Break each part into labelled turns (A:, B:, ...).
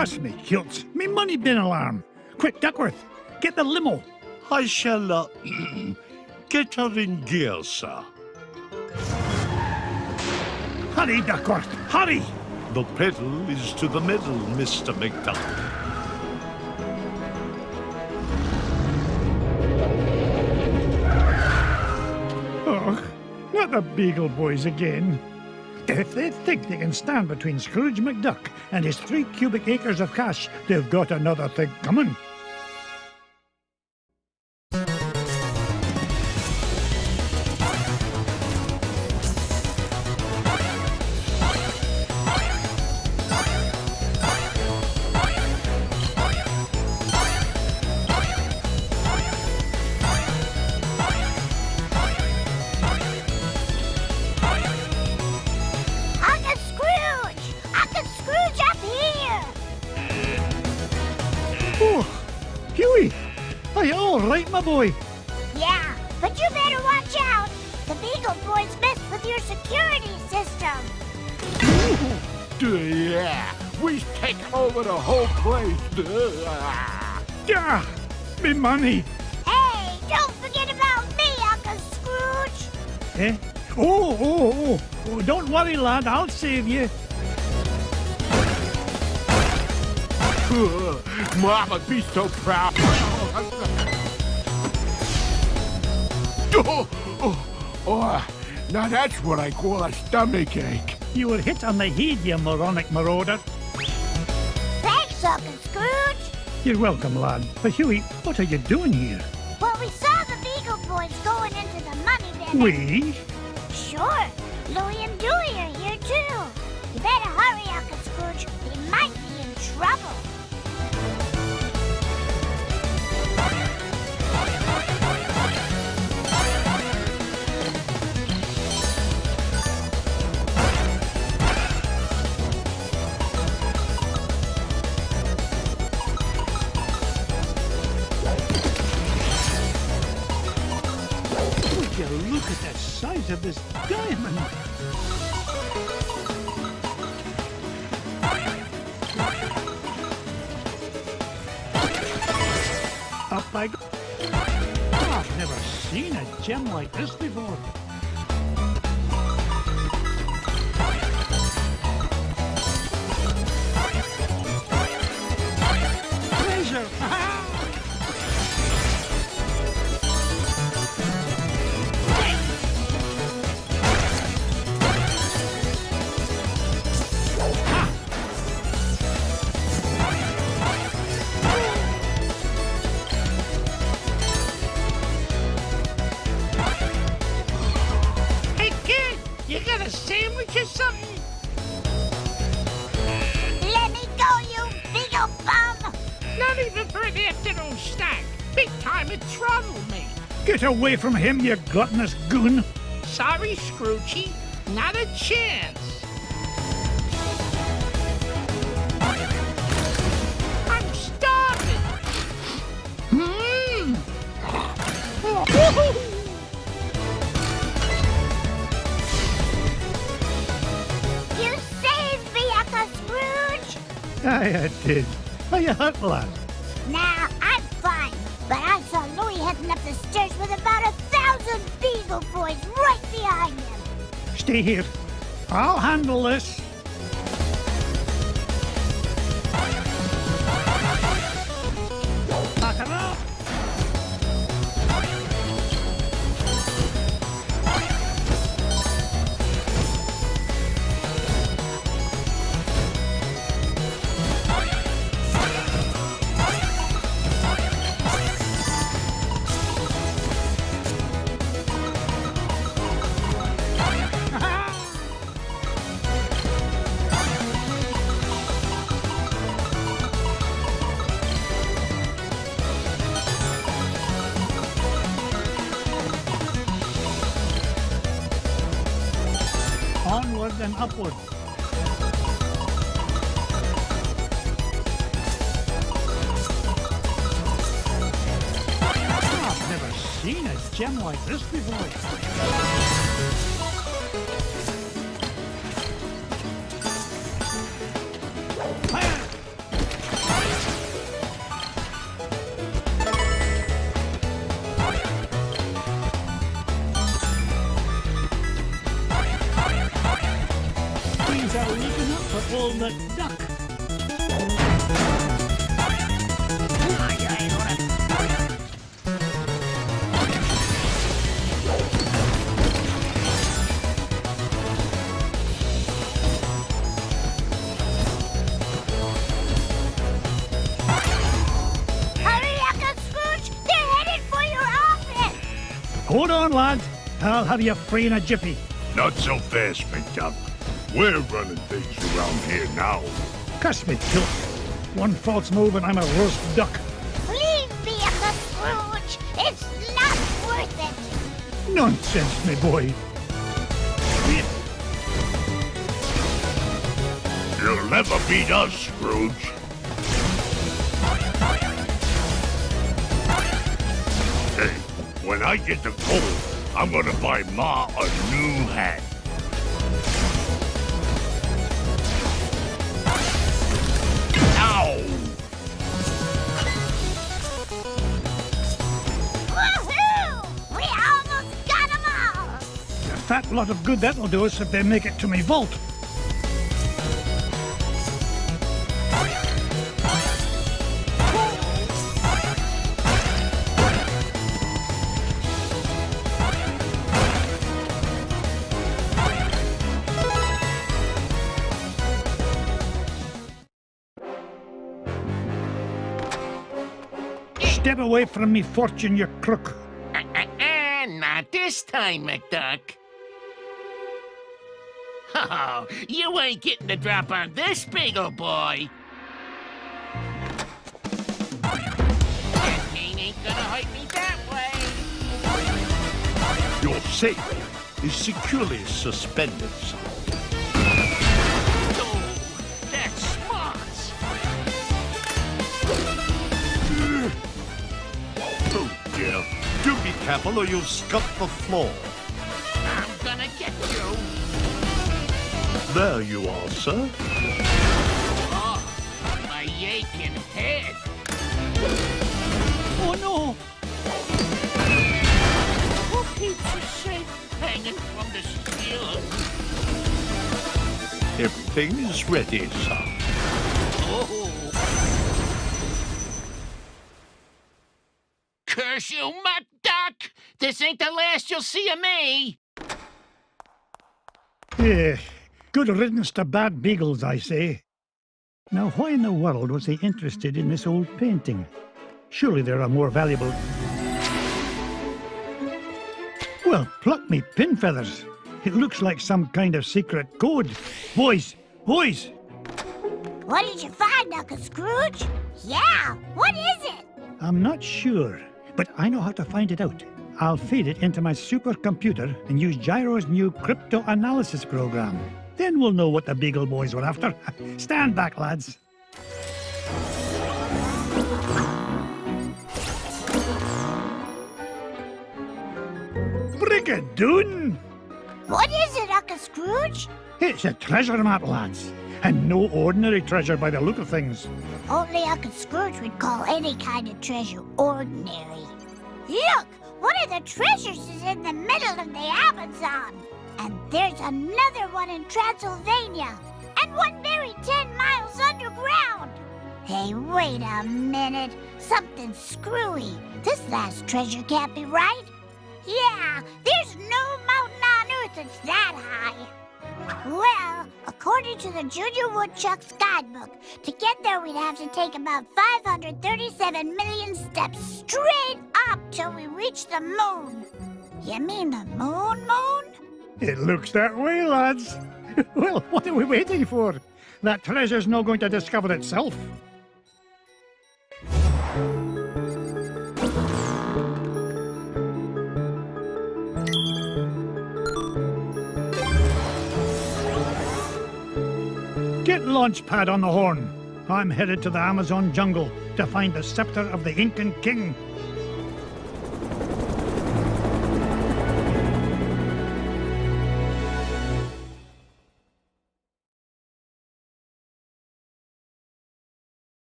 A: Cuss me kilts. Me money bin alarm. Quick, Duckworth, get the limo.
B: I shall, get her in gear, sir.
A: Hurry, Duckworth, hurry!
B: The pedal is to the metal, Mr. McDuck.
A: Oh, not the Beagle Boys again. If they think they can stand between Scrooge McDuck and his 3 cubic acres of cash, they've got another thing coming. Huey, are you all right, my boy?
C: Yeah, but you better watch out. The Beagle Boys messed with your security system.
D: Yeah, we've taken over the whole place.
A: Yeah, me money.
C: Hey, don't forget about me, Uncle Scrooge.
A: Eh? Oh, don't worry, lad, I'll save you.
D: Mama, be so proud. Now that's what I call a stomach ache.
A: You were hit on the head, you moronic marauder.
C: Thanks, Uncle Scrooge.
A: You're welcome, lad. But Huey, what are you doing here?
C: Well, we saw the Beagle Boys going into the money bin.
A: We?
C: Sure. Louie and Dewey are here, too. You better hurry, Uncle Scrooge. They might be in trouble.
A: Look at the size of this diamond. Up I go. Oh, I've never seen a gem like this before. Treasure!
E: Sandwich or something?
C: Let me go, you Beagle bum!
E: Not even for an afternoon snack. Big time in trouble, me.
A: Get away from him, you gluttonous goon!
E: Sorry, Scroochy. Not a chance. I'm starving.
A: I did. Are you hurt, lad?
C: Nah, I'm fine. But I saw Louie heading up the stairs with about 1,000 Beagle Boys right behind him.
A: Stay here. I'll handle this. Back her up. Onward and upward. I've never seen a gem like this before. for old McDuck. Hold on, lad. I'll have you free in a jiffy.
B: Not so fast, McDuck. We're running things around here now.
A: Cuss me, tilt. One false move and I'm a roast duck.
C: Leave me, Uncle Scrooge. It's not worth it.
A: Nonsense, me boy.
B: You'll never beat us, Scrooge. Hey, when I get the gold, I'm gonna buy Ma a new hat. Ow!
C: Woohoo! We almost got them all.
A: A fat lot of good that'll do us if they make it to me vault. Step away from me, fortune, you crook.
E: Not this time, McDuck. Oh, you ain't getting the drop on this big ol' boy. That pain ain't gonna hurt me that way.
B: Your safe is securely suspended, son.
E: Oh, that's smart.
B: Oh, dear. Do be careful or you'll scuff the floor.
E: I'm gonna get you.
B: There you are, sir.
E: Oh, my aching head.
A: Oh, no.
E: Who keeps a safe hanging from the ceiling?
B: Everything is ready, sir.
E: Oh. Curse you, McDuck! This ain't the last you'll see of me!
A: Yeah, good riddance to bad beagles, I say. Now, why in the world was he interested in this old painting? Surely there are more valuable... Well, pluck me pin feathers. It looks like some kind of secret code. Boys! Boys!
C: What did you find, Uncle Scrooge? Yeah, what is it?
A: I'm not sure, but I know how to find it out. I'll feed it into my supercomputer and use Gyro's new crypto-analysis program. Then we'll know what the Beagle Boys were after. Stand back, lads. Brigadoon!
C: What is it, Uncle Scrooge?
A: It's a treasure map, lads. And no ordinary treasure by the look of things.
C: Only Uncle Scrooge would call any kind of treasure ordinary. Look! One of the treasures is in the middle of the Amazon. And there's another one in Transylvania. And one buried 10 miles underground. Hey, wait a minute. Something's screwy. This last treasure can't be right. Yeah, there's no mountain on Earth that's that high. Well, according to the Junior Woodchuck's guidebook, to get there we'd have to take about 537 million steps straight up till we reach the moon. You mean the moon?
A: It looks that way, lads. Well, what are we waiting for? That treasure's not going to discover itself. Get Launchpad on the horn. I'm headed to the Amazon jungle to find the scepter of the Incan king.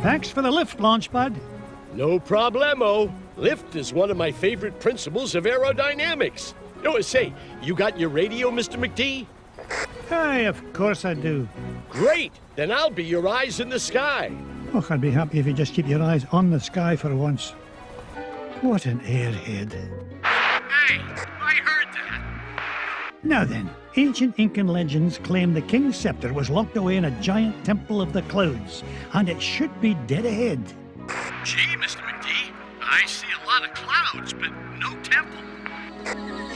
A: Thanks for the lift, Launchpad.
F: No problemo. Lift is one of my favorite principles of aerodynamics. Oh, say, you got your radio, Mr. McD?
A: Aye, of course I do.
F: Great! Then I'll be your eyes in the sky.
A: Oh, I'd be happy if you just keep your eyes on the sky for once. What an airhead.
E: Hey, I heard that.
A: Now then, ancient Incan legends claim the king's scepter was locked away in a giant temple of the clouds, and it should be dead ahead.
E: Gee, Mr. McD, I see a lot of clouds, but no temple.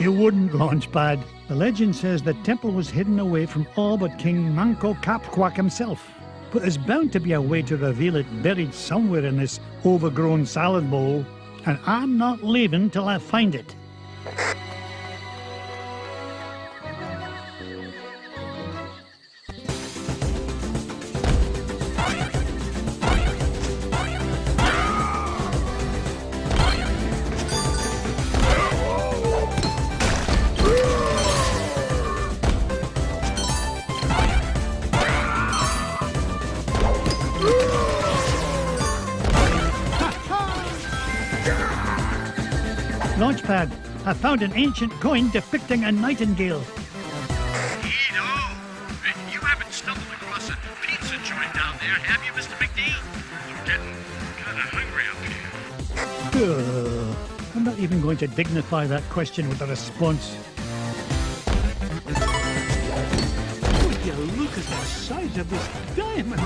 A: You wouldn't, Launchpad. The legend says the temple was hidden away from all but King Manco Capquack himself. But there's bound to be a way to reveal it buried somewhere in this overgrown salad bowl, and I'm not leaving till I find it. Launchpad, I found an ancient coin depicting a nightingale.
E: Neato. You haven't stumbled across a pizza joint down there, have you, Mr. McD? I'm getting kind of hungry up here.
A: I'm not even going to dignify that question with a response. Would you look at the size of this diamond?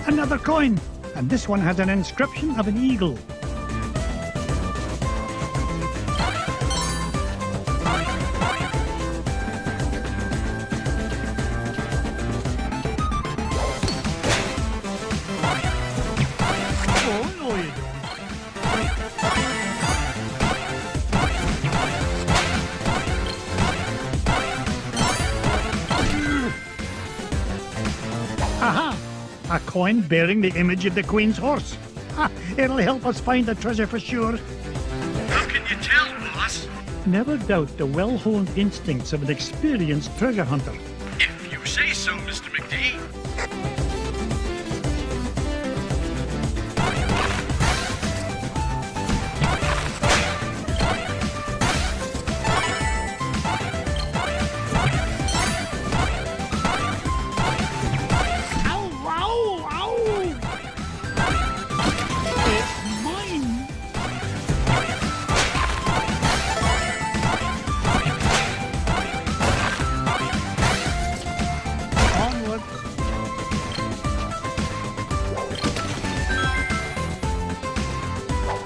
A: Another coin, and this one has an inscription of an eagle. Oh, no you don't. Aha! A coin bearing the image of the Queen's horse. Ha, it'll help us find the treasure for sure.
E: How can you tell, boss?
A: Never doubt the well-honed instincts of an experienced treasure hunter.
E: If you say so, Mr. McD.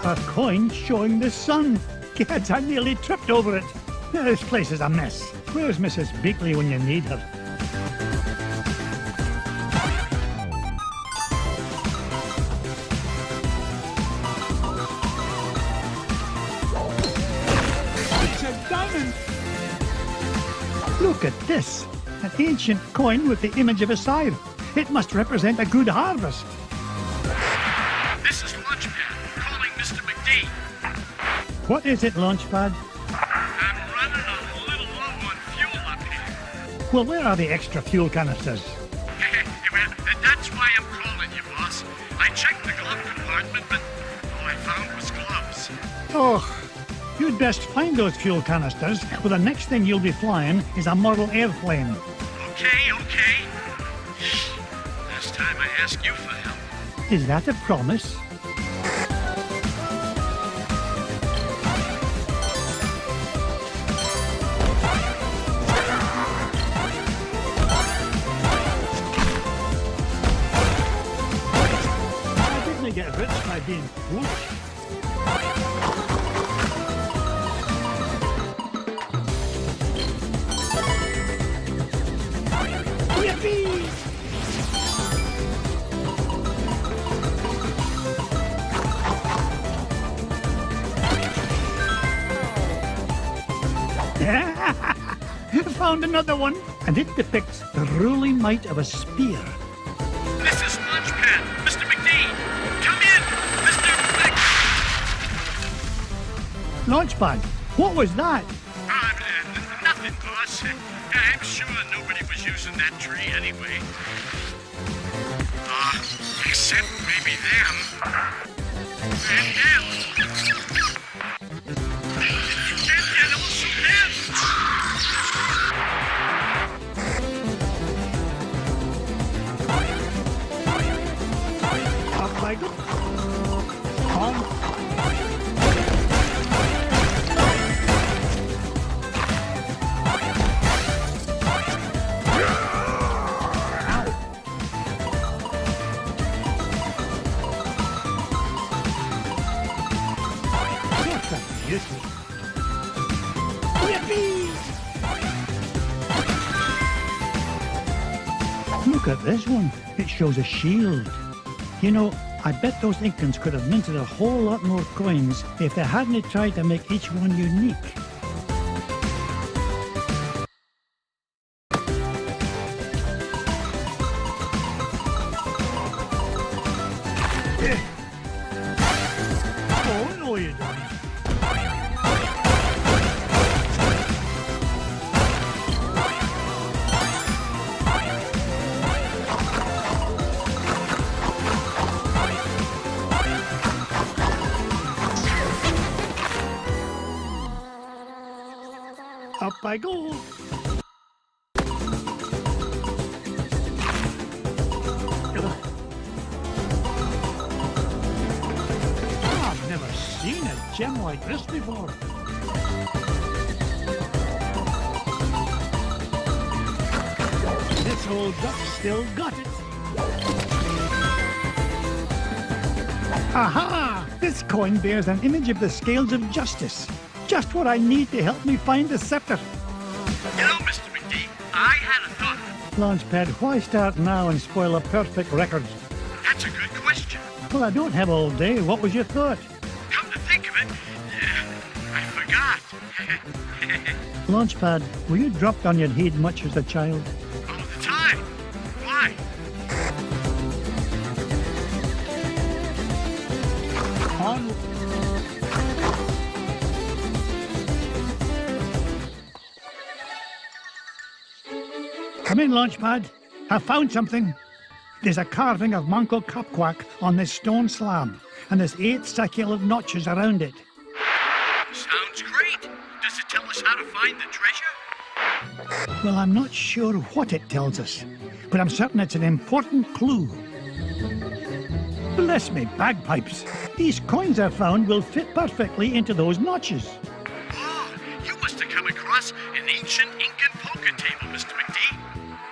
E: A coin showing the sun. Kids, I nearly tripped over it. This place is a mess. Where's Mrs. Beakley when you need her? It's a diamond! Look at this. An ancient coin with the image of a scythe. It must represent a good harvest. This is Lunchpad, calling Mr. McD.
A: What is it, Launchpad?
E: I'm running a little low on fuel up here.
A: Well, where are the extra fuel canisters?
E: Well, that's why I'm calling you, boss. I checked the glove compartment, but all I found was gloves.
A: Oh, you'd best find those fuel canisters, for the next thing you'll be flying is a model airplane.
E: Okay. Last time I asked you for help.
A: Is that a promise? I didn't get rich by being foolish. Yippee! Found another one, and it depicts the ruling might of a spear.
E: This is Launchpad. Mr. McD! Come in! Mr.
A: Launchpad, what was that?
E: Nothing, boss. I'm sure nobody was using that tree anyway. Except maybe them. And them. And also them.
A: Up I go. On. Yippee! Look at this one. It shows a shield. You know, I bet those Incans could have minted a whole lot more coins if they hadn't tried to make each one unique. Oh, no, you don't. Up I go. I've never seen a gem like this before. This old duck still got it. Aha! This coin bears an image of the scales of justice. Just what I need to help me find the scepter.
E: You know, Mr. McD, I had a thought.
A: Launchpad, why start now and spoil a perfect record?
E: That's a good question.
A: Well, I don't have all day. What was your thought?
E: Come to think of it, I forgot.
A: Launchpad, were you dropped on your head much as a child?
E: All the time. Why?
A: On. Come in, Launchpad. I found something. There's a carving of Manco Capquack on this stone slab, and there's 8 succulent notches around it.
E: Sounds great. Does it tell us how to find the treasure?
A: Well, I'm not sure what it tells us, but I'm certain it's an important clue. Bless me bagpipes. These coins I found will fit perfectly into those notches.
E: Oh, you must have come across an ancient Incan poker table, Mr. McD.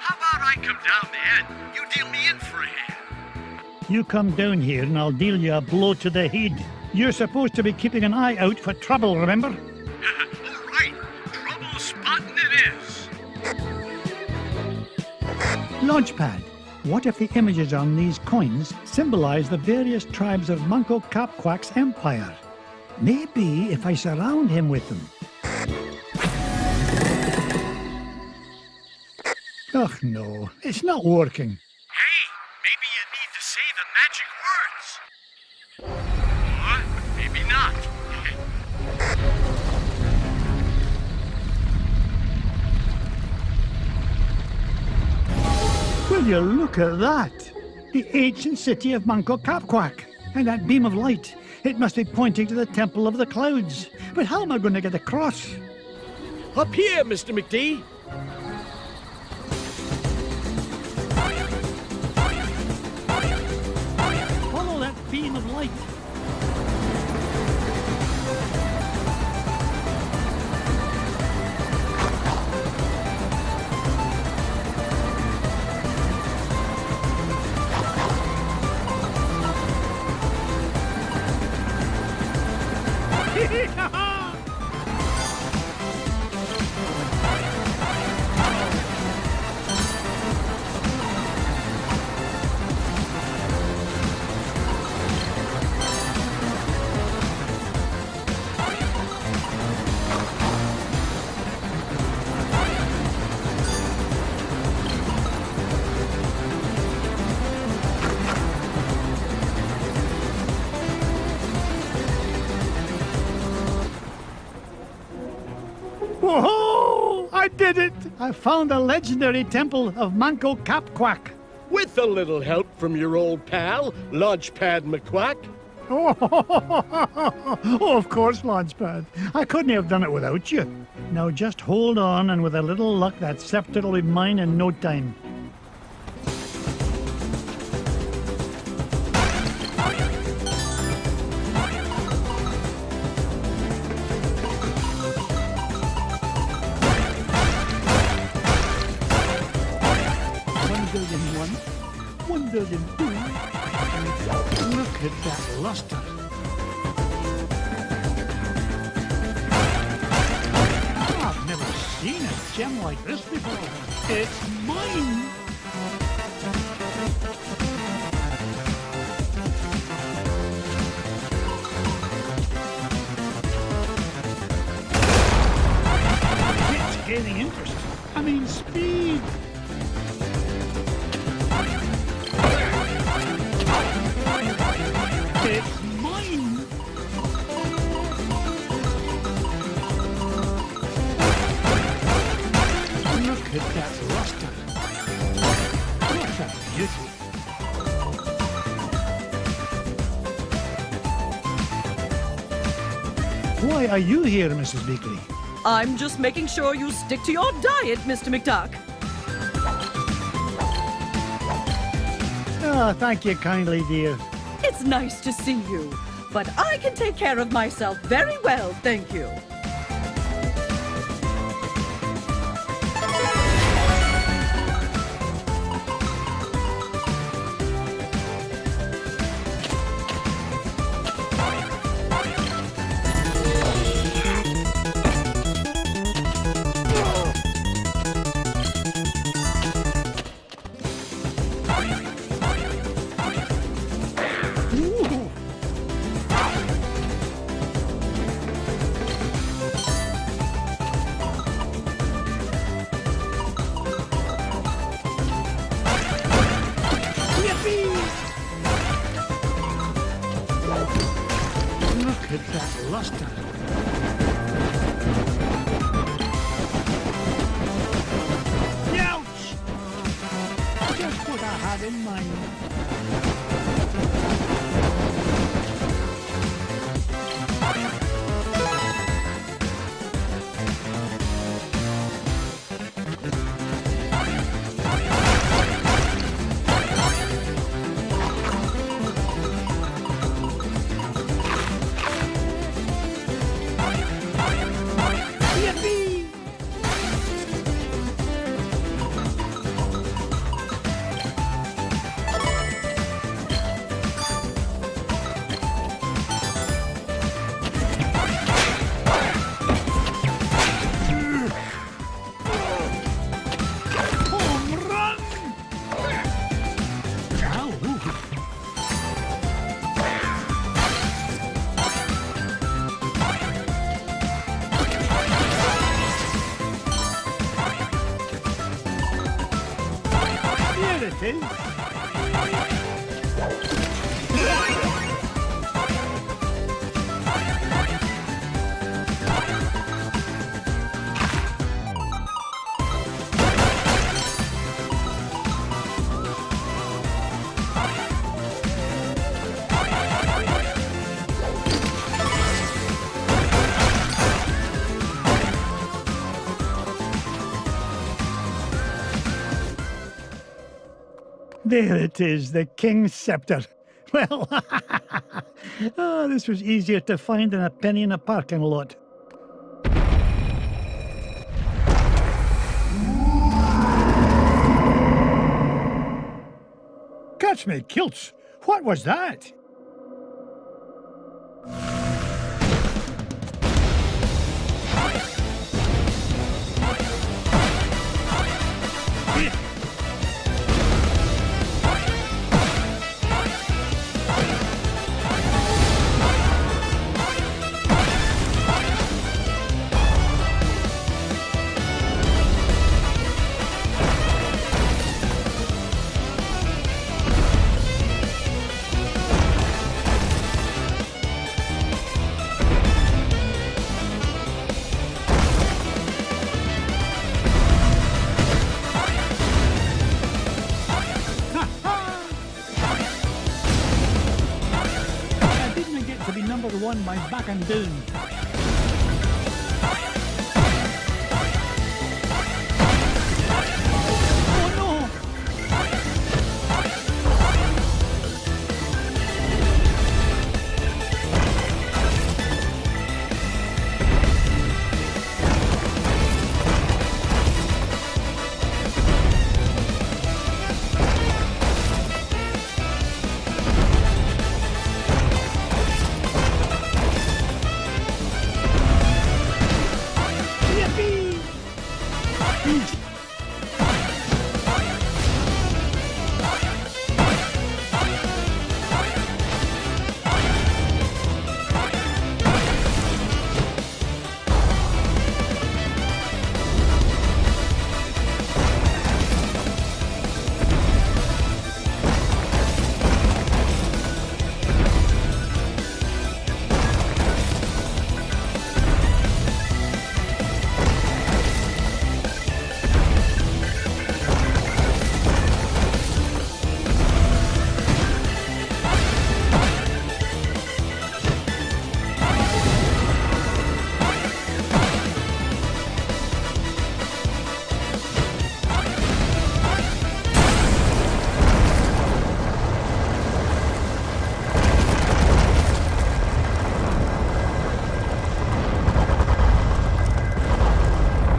E: How about I come down there and you deal me in for a hand?
A: You come down here and I'll deal you a blow to the head. You're supposed to be keeping an eye out for trouble, remember?
E: All right. Trouble spotting it is.
A: Launchpad, what if the images on these coins symbolize the various tribes of Manco Capquack's empire? Maybe if I surround him with them. Oh no, it's not working.
E: Hey, maybe you need to say the magic words. Or maybe not.
A: Will you look at that? The ancient city of Manco Capquack. And that beam of light. It must be pointing to the Temple of the Clouds. But how am I going to get across?
F: Up here, Mr. McD.
A: Follow that beam of light. I did it! I found the legendary temple of Manco Capquack.
F: With a little help from your old pal, Launchpad McQuack.
A: Oh, of course, Launchpad. I couldn't have done it without you. Now just hold on, and with a little luck, that scepter will be mine in no time. One billion two. Look at that luster. I've never seen a gem like this before. It's mine. It's gaining interest. I mean speed. It's mine! Look at that luster. What a beauty. Why are you here, Mrs. Beakley?
G: I'm just making sure you stick to your diet, Mr. McDuck.
A: Oh, thank you kindly, dear.
G: It's nice to see you, but I can take care of myself very well, thank you. Look at that luster. Ouch! Just what I had in mind. It is. There it is, the King's Scepter. Well, oh, this was easier to find than a penny in a parking lot. Catch me kilts! What was that?
A: to be number one by backing down. Oh no! Yippee!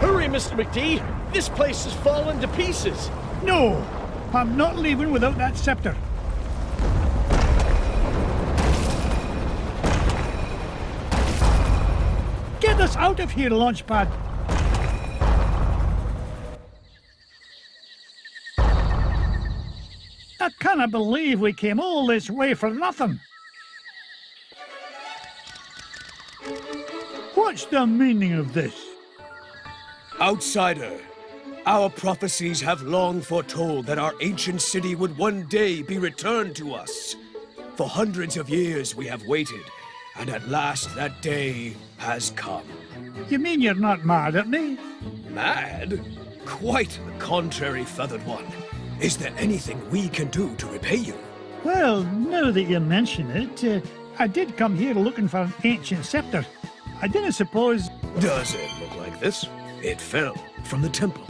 F: Hurry, Mr. McD! This place is falling to pieces.
A: No! I'm not leaving without that scepter. Get us out of here, Launchpad! I cannot believe we came all this way for nothing. What's the meaning of this?
H: Outsider, our prophecies have long foretold that our ancient city would one day be returned to us. For hundreds of years we have waited, and at last that day has come.
A: You mean you're not mad at me?
H: Mad? Quite the contrary, Feathered One. Is there anything we can do to repay you?
A: Well, now that you mention it, I did come here looking for an ancient scepter. I didn't suppose...
H: Does it look like this? It fell from the temple.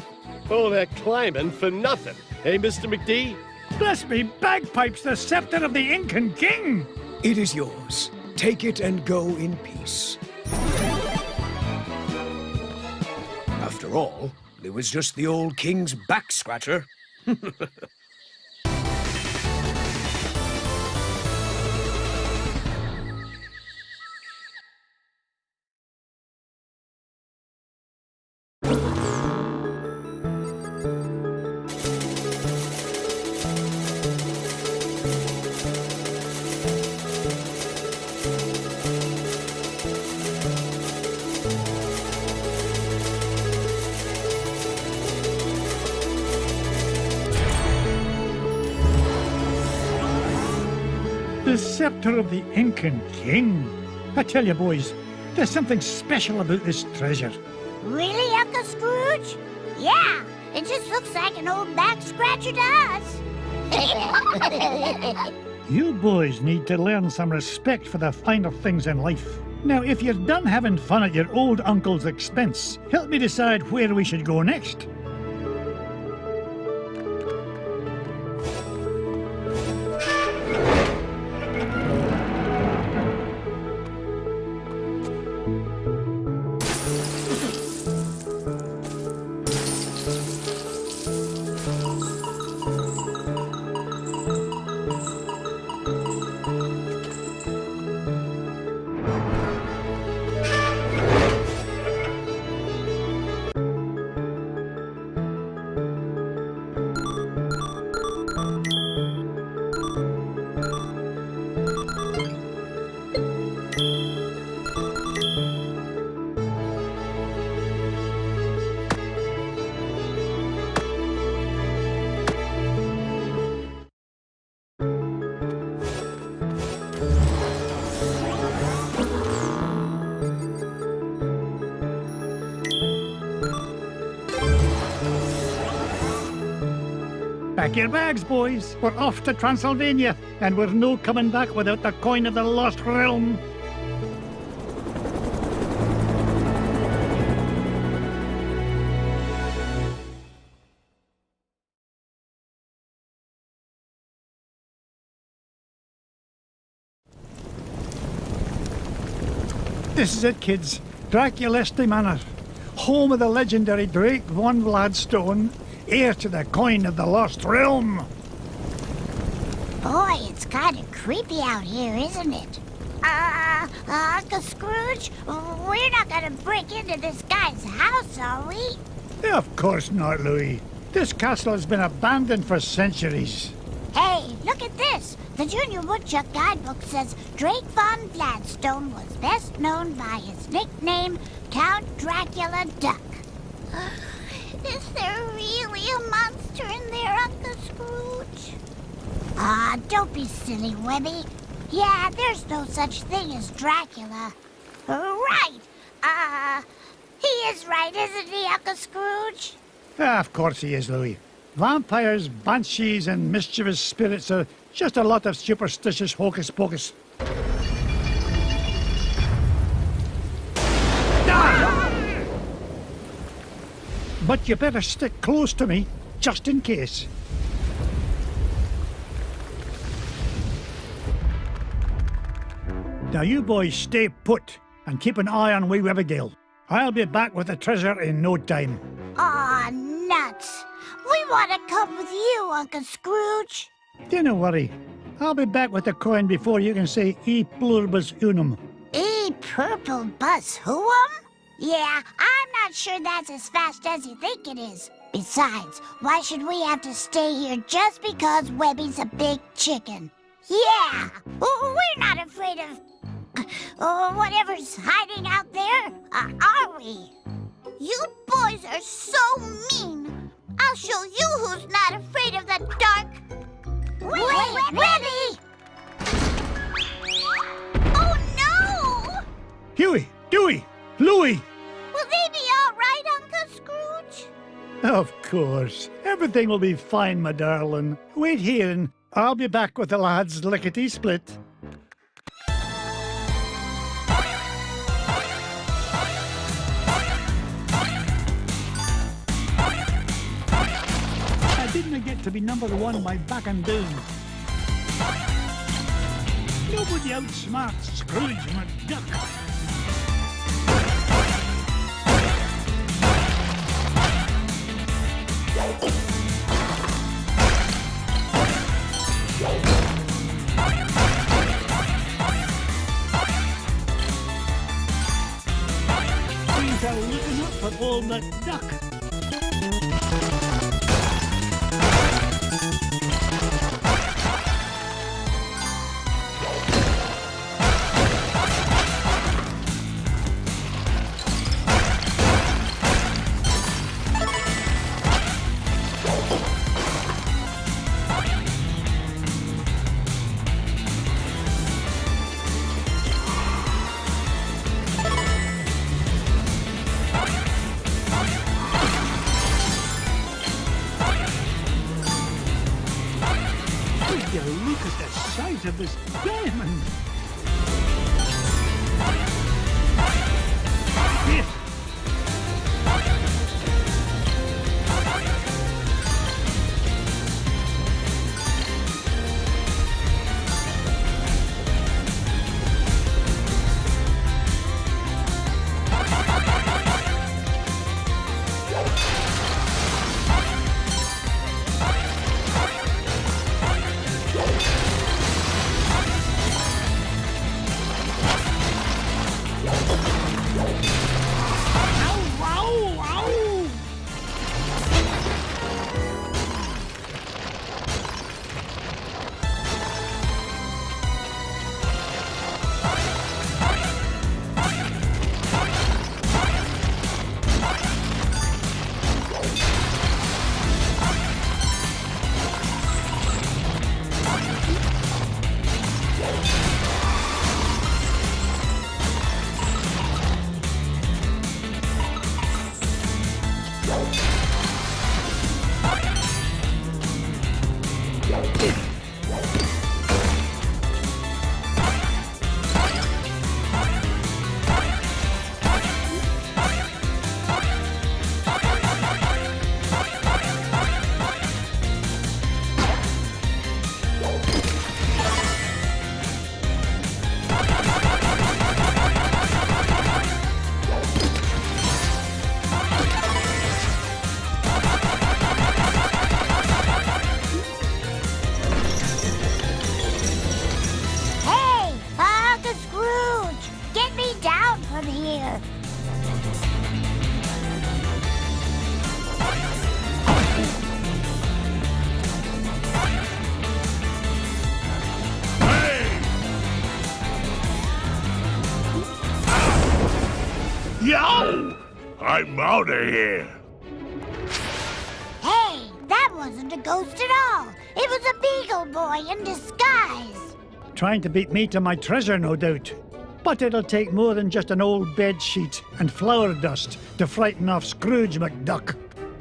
F: Oh, they're climbing for nothing. Hey, Mr. McD?
A: Bless me bagpipes, the scepter of the Incan king!
H: It is yours. Take it and go in peace. After all, it was just the old king's back scratcher.
A: The scepter of the Incan king. I tell you, boys, there's something special about this treasure.
C: Really, Uncle Scrooge? Yeah, it just looks like an old back scratcher to us.
A: You boys need to learn some respect for the finer things in life. Now, if you're done having fun at your old uncle's expense, help me decide where we should go next. Pack your bags, boys. We're off to Transylvania, and we're no coming back without the coin of the lost realm. This is it, kids. Draculesti Manor, home of the legendary Drake von Vladstone, heir to the coin of the lost realm.
C: Boy, it's kind of creepy out here, isn't it? Uncle Scrooge, we're not gonna break into this guy's house, are we?
A: Of course not, Louis. This castle has been abandoned for centuries.
C: Hey, look at this. The Junior Woodchuck guidebook says Drake von Gladstone was best known by his nickname, Count Dracula Duck. Is there really a monster in there, Uncle Scrooge? Don't be silly, Webby. Yeah, there's no such thing as Dracula. Right. He is right, isn't he, Uncle Scrooge?
A: Of course he is, Louis. Vampires, banshees, and mischievous spirits are just a lot of superstitious hocus pocus. But you better stick close to me, just in case. Now you boys stay put and keep an eye on wee Webigail. I'll be back with the treasure in no time.
C: Aw, nuts. We want to come with you, Uncle Scrooge.
A: Don't worry. I'll be back with the coin before you can say e pluribus unum.
C: E purple bus who'em? Yeah, I'm not sure that's as fast as you think it is. Besides, why should we have to stay here just because Webby's a big chicken? Yeah, we're not afraid of whatever's hiding out there, are we? You boys are so mean. I'll show you who's not afraid of the dark. Wait, Webby! Oh, no!
A: Huey, Dewey, Louie!
C: Will they be all right, Uncle Scrooge?
A: Of course. Everything will be fine, my darling. Wait here and I'll be back with the lads lickety-split. I didn't get to be number one by back and down. Nobody outsmarts Scrooge McDuck. Things are looking up for old McDuck. Look at the size of this diamond! Yes.
B: Yo! I'm out of here.
C: Hey, that wasn't a ghost at all. It was a beagle boy in disguise.
A: Trying to beat me to my treasure, no doubt. But it'll take more than just an old bed sheet and flour dust to frighten off Scrooge McDuck.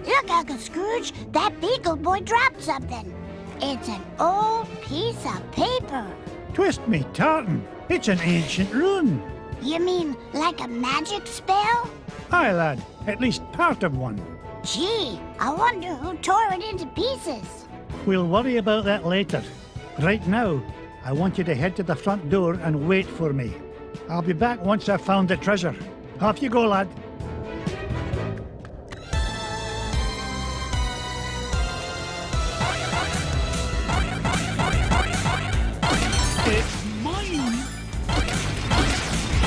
C: Look, Uncle Scrooge, that beagle boy dropped something. It's an old piece of paper.
A: Twist me tartan, it's an ancient rune.
C: You mean like a magic spell?
A: Aye, lad, at least part of one.
C: Gee, I wonder who tore it into pieces.
A: We'll worry about that later. Right now, I want you to head to the front door and wait for me. I'll be back once I've found the treasure. Off you go, lad.
G: It's mine!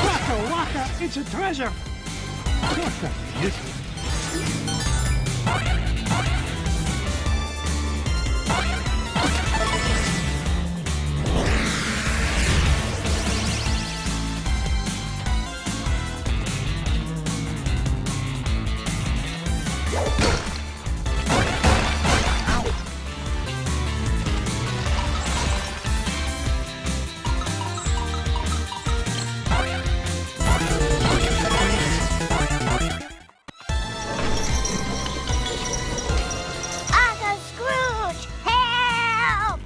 G: Waka waka, it's a treasure! What a beauty!
C: Uncle Scrooge, help!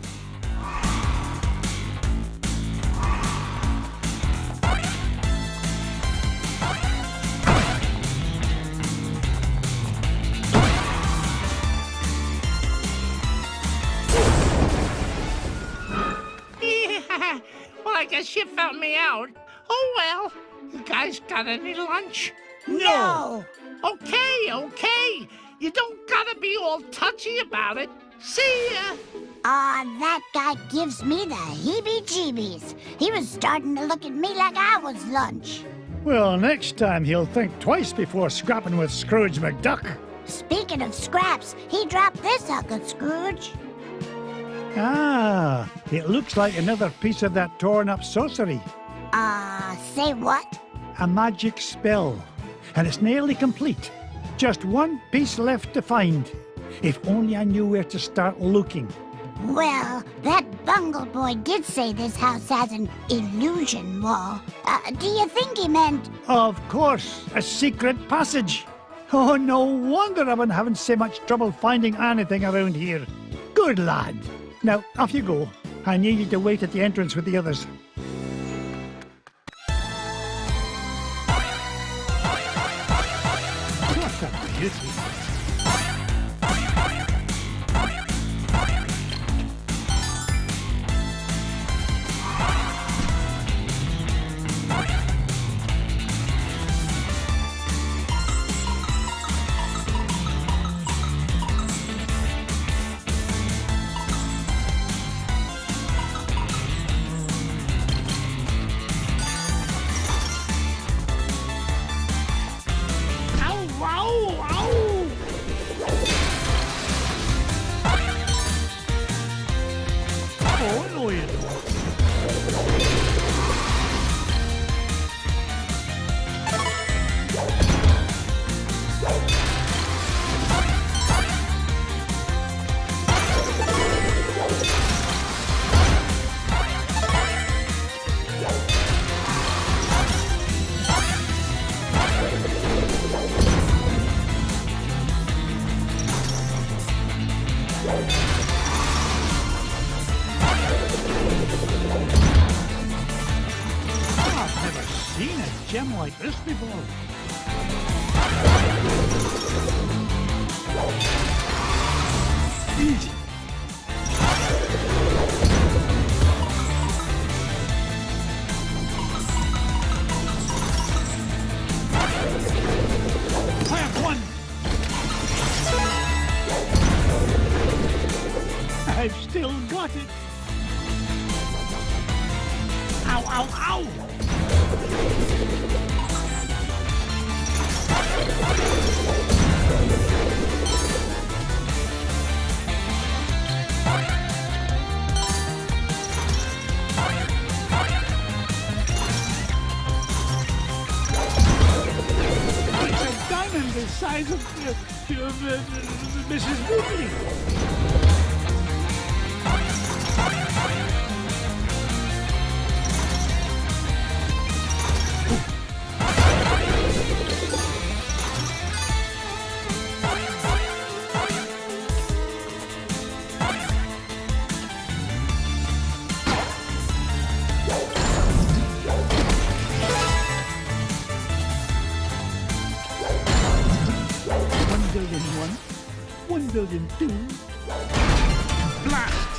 I: Yeah, well, I guess you found me out. Oh, well. You guys got any lunch?
C: No!
I: Okay. You don't gotta be all touchy about it. See ya.
C: That guy gives me the heebie-jeebies. He was starting to look at me like I was lunch.
A: Well, next time he'll think twice before scrapping with Scrooge McDuck.
C: Speaking of scraps, he dropped this, Uncle Scrooge.
A: Ah, it looks like another piece of that torn-up sorcery.
C: Say what?
A: A magic spell. And it's nearly complete. Just one piece left to find. If only I knew where to start looking.
C: Well, that bungle boy did say this house has an illusion wall. Do you think he meant...
A: Of course, a secret passage. Oh, no wonder I've been having so much trouble finding anything around here. Good lad. Now, off you go. I need you to wait at the entrance with the others. What a beauty.
G: Oh, no, you don't.
A: I've never seen a gem like this before. Easy. I have one. I've still got it. Ow, ow, ow! the size of Mrs. Weasley. $1,000,001, $1,000,002. Blast!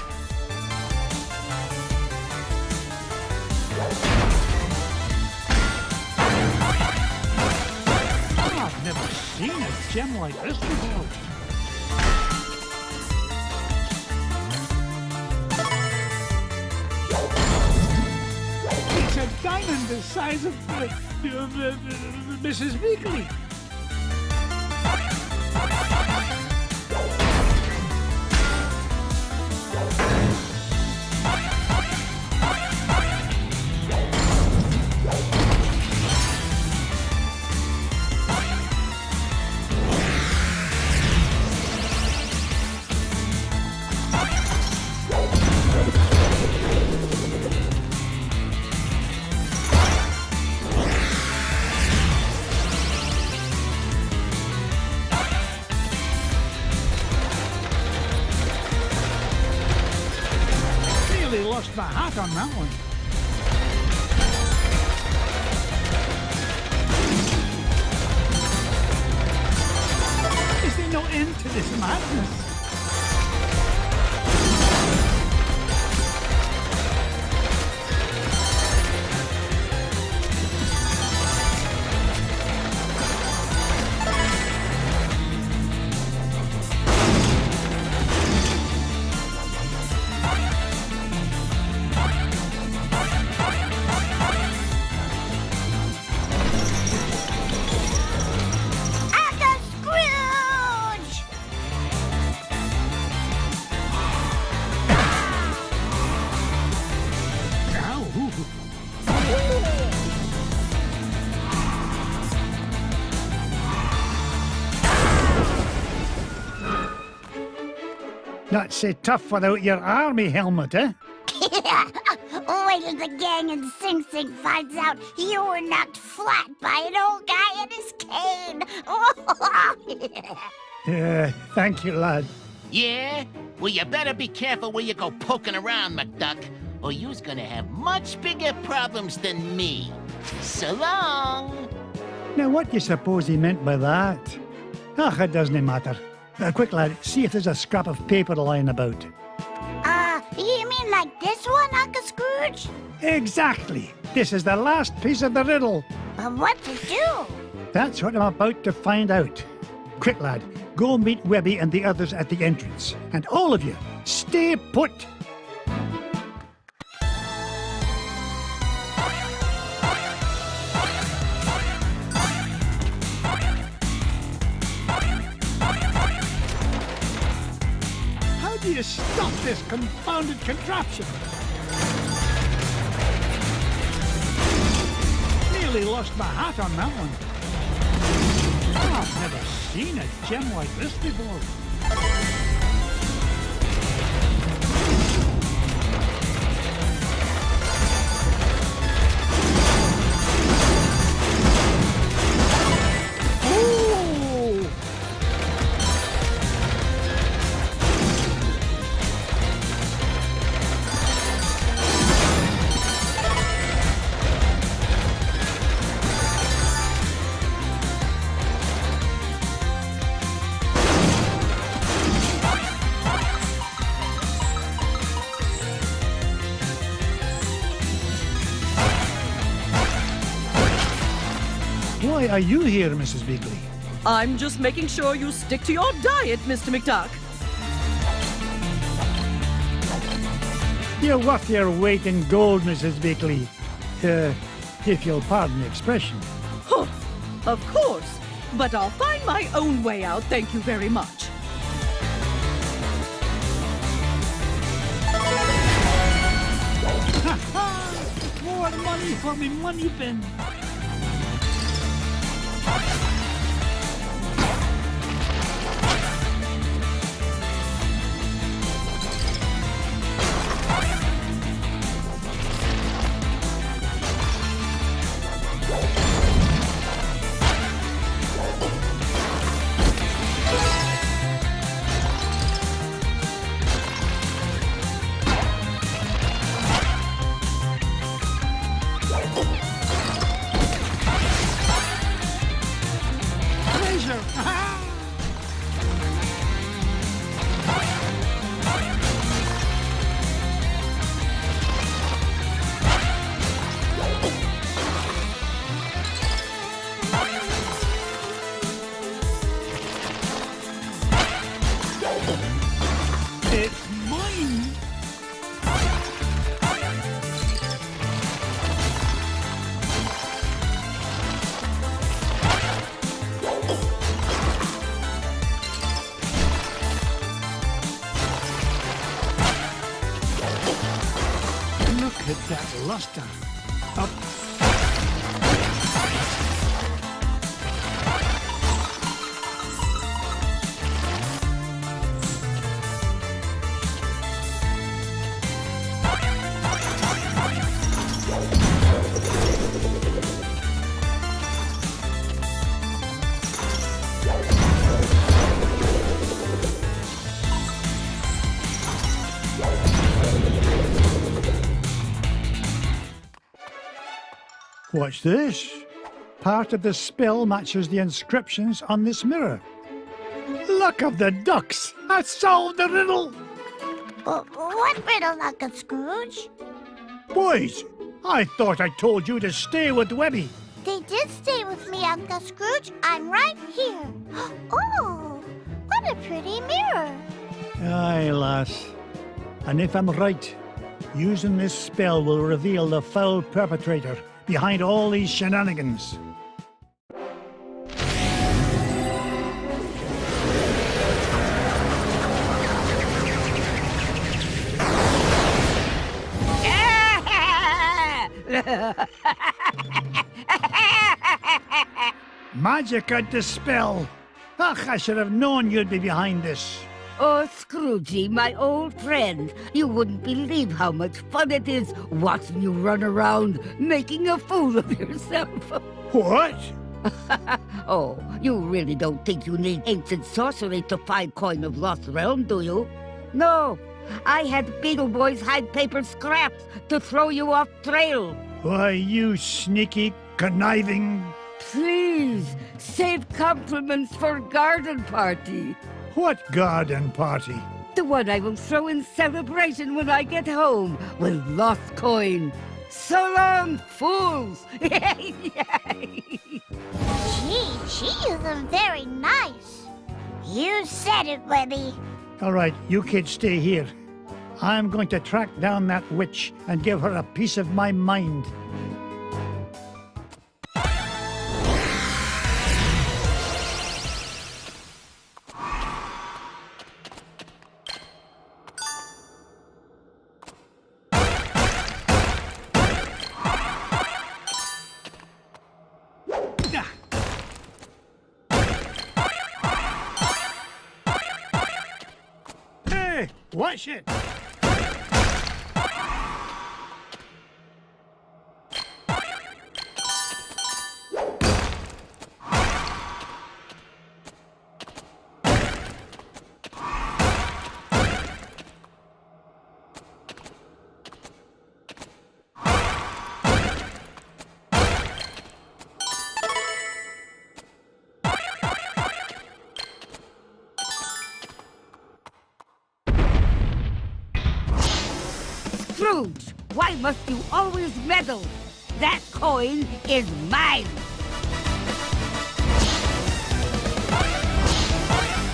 A: I've never seen a gem like this before. It's a diamond the size of Mrs. Weasley. Lost my hat on that one. Is there no end to this madness? Not so tough without your army helmet, eh?
C: Wait till the gang in Sing Sing finds out you were knocked flat by an old guy in his cane.
A: Thank you, lad.
I: Yeah? Well, you better be careful where you go poking around, McDuck, or you's gonna have much bigger problems than me. So long!
A: Now, what do you suppose he meant by that? Ach, it doesn't matter. Quick, lad, see if there's a scrap of paper lying about.
C: You mean like this one, Uncle Scrooge?
A: Exactly. This is the last piece of the riddle.
C: But what to do?
A: That's what I'm about to find out. Quick, lad, go meet Webby and the others at the entrance. And all of you, stay put. How do you stop this confounded contraption? Nearly lost my hat on that one. I've never seen a gem like this before. Why are you here, Mrs. Weasley?
J: I'm just making sure you stick to your diet, Mr. McDuck.
A: You're worth your weight in gold, Mrs. Weasley. If you'll pardon the expression.
J: Huh, of course, but I'll find my own way out, thank you very much.
A: Ha-ha! More money for me money bin. lost her. Up. What's this? Part of the spell matches the inscriptions on this mirror. Luck of the ducks! I solved the riddle!
C: What riddle, Uncle Scrooge?
A: Boys, I thought I told you to stay with Webby.
C: They did stay with me, Uncle Scrooge. I'm right here. Oh, what a pretty mirror.
A: Aye, lass. And if I'm right, using this spell will reveal the foul perpetrator behind all these shenanigans. Magic and dispel. Ach, I should have known you'd be behind this.
K: Oh, Scroogey, my old friend, you wouldn't believe how much fun it is watching you run around making a fool of yourself.
A: What?
K: Oh, you really don't think you need ancient sorcery to find coin of lost realm, do you? No, I had Beetle Boys hide paper scraps to throw you off trail.
A: Why, you sneaky, conniving...
K: Please, save compliments for garden party.
A: What garden party?
K: The one I will throw in celebration when I get home with lost coin. So long, fools!
C: Gee, she isn't very nice. You said it, Webby.
A: All right, you kids stay here. I'm going to track down that witch and give her a piece of my mind. Hey, watch it!
K: Scrooge, why must you always meddle? That coin is mine!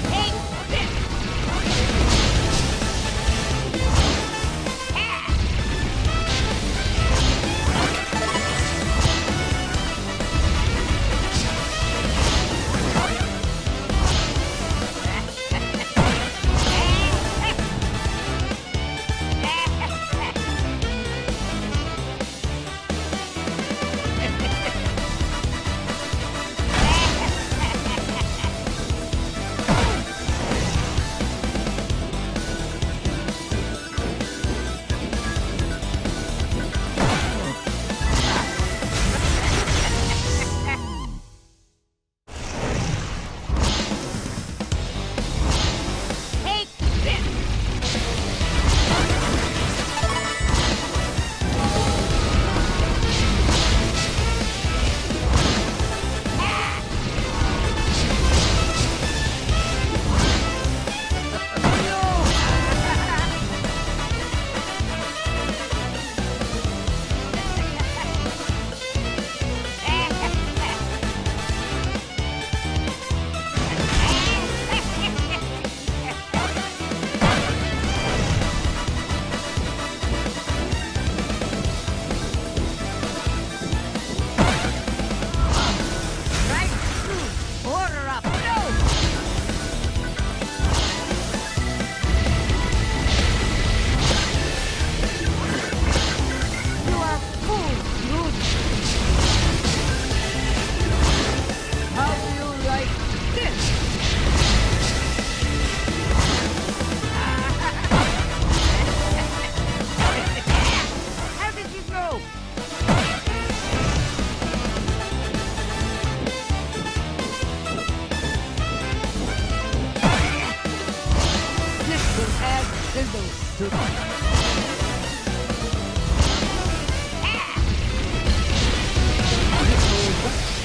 K: Take this!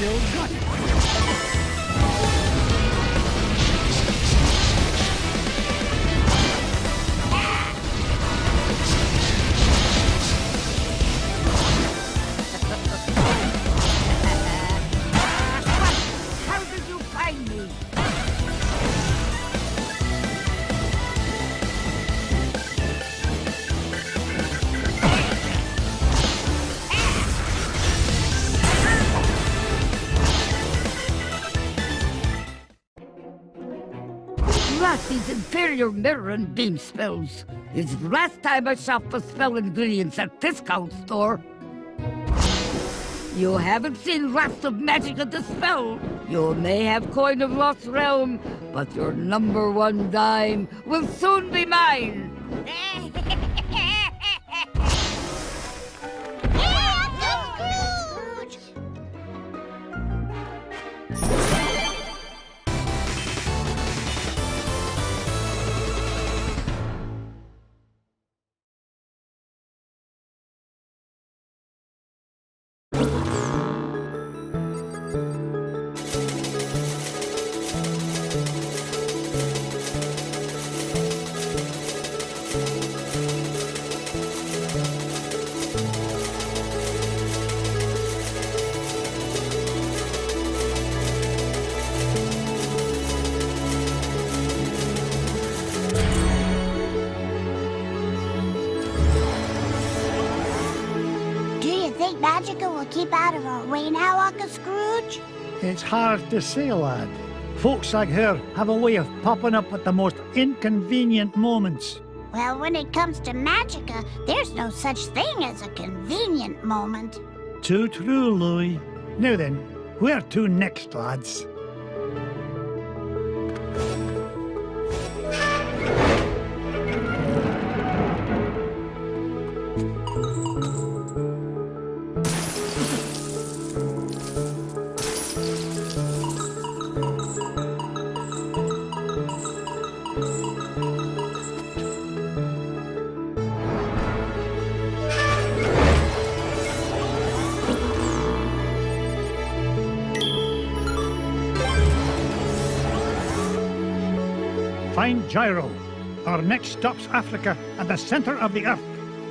A: still got it.
K: How did you find me? These inferior mirror and beam spells. It's the last time I shop for spell ingredients at discount store. You haven't seen lots of magic of the spell. You may have coin of lost realm, but your #1 dime will soon be mine.
C: Magica will keep out of our way now, Uncle Scrooge?
A: It's hard to say, lad. Folks like her have a way of popping up at the most inconvenient moments.
C: Well, when it comes to Magica, there's no such thing as a convenient moment.
A: Too true, Louis. Now then, where to next, lads? Find Gyro. Our next stop's Africa, at the center of the earth.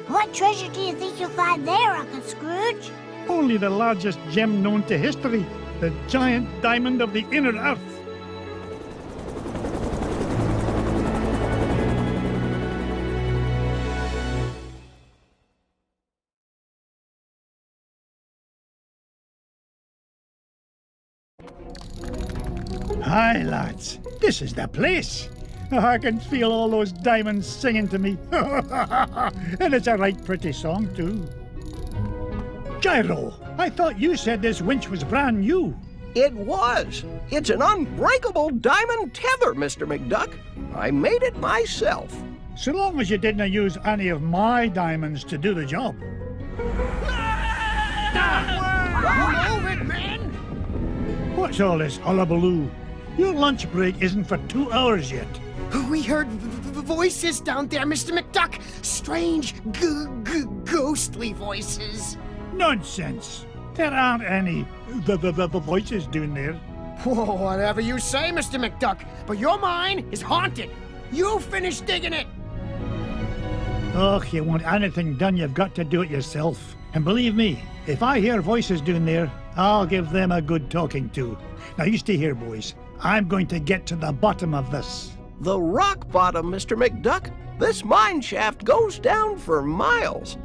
C: What treasure do you think you'll find there, Uncle Scrooge?
A: Only the largest gem known to history, the giant diamond of the inner earth. Hi, lads. This is the place. I can feel all those diamonds singing to me. And it's a right pretty song, too. Gyro, I thought you said this winch was brand new.
L: It was. It's an unbreakable diamond tether, Mr. McDuck. I made it myself.
A: So long as you didn't use any of my diamonds to do the job. What's all this hullabaloo? Your lunch break isn't for 2 hours yet.
M: We heard voices down there, Mr. McDuck. Strange, ghostly voices.
A: Nonsense. There aren't any the voices down there.
M: Whoa, whatever you say, Mr. McDuck, but your mine is haunted. You finish digging it.
A: Oh, you want anything done, you've got to do it yourself. And believe me, if I hear voices down there, I'll give them a good talking to. Now you stay here, boys. I'm going to get to the bottom of this.
L: The rock bottom, Mr. McDuck. This mine shaft goes down for miles.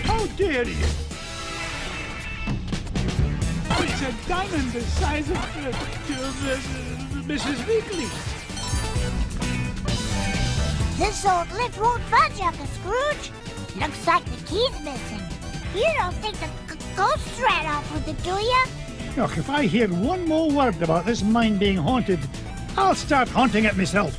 A: How dare you? It's a diamond the size of Mrs. Weekly.
C: This old lift won't budge, Uncle Scrooge. Looks like the key's missing. You don't think the ghost ran off with it, do you?
A: Look, if I hear one more word about this mine being haunted, I'll start haunting it myself.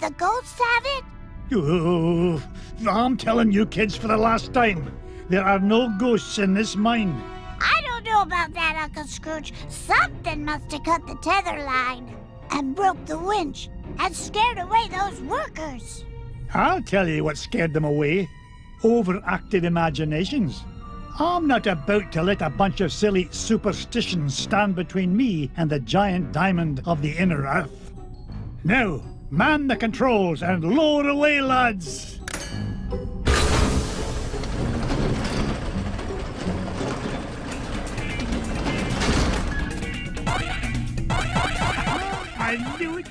C: the ghosts have it?
A: Oh, I'm telling you kids for the last time, there are no ghosts in this mine.
C: I don't know about that, Uncle Scrooge. Something must have cut the tether line and broke the winch and scared away those workers.
A: I'll tell you what scared them away. Overactive imaginations. I'm not about to let a bunch of silly superstitions stand between me and the giant diamond of the inner earth. Now, man the controls and lower away, lads! I knew it!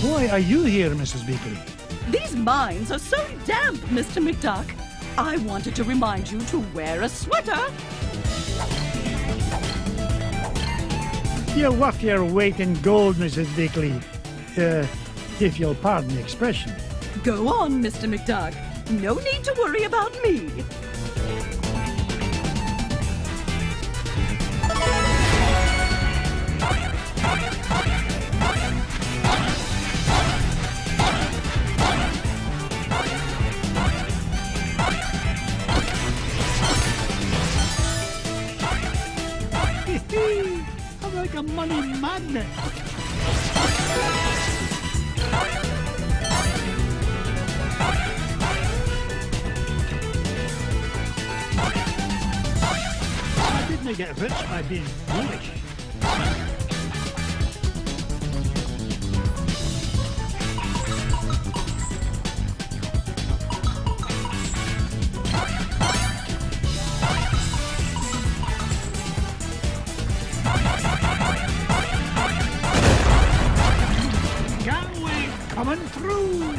A: Why are you here, Mrs. Beakley?
J: These mines are so damp, Mr. McDuck. I wanted to remind you to wear a sweater.
A: You're worth your weight in gold, Mrs. Beakley. If you'll pardon the expression.
J: Go on, Mr. McDuck. No need to worry about me.
A: I'm like a money magnet. I didn't get rich by being foolish. Coming through!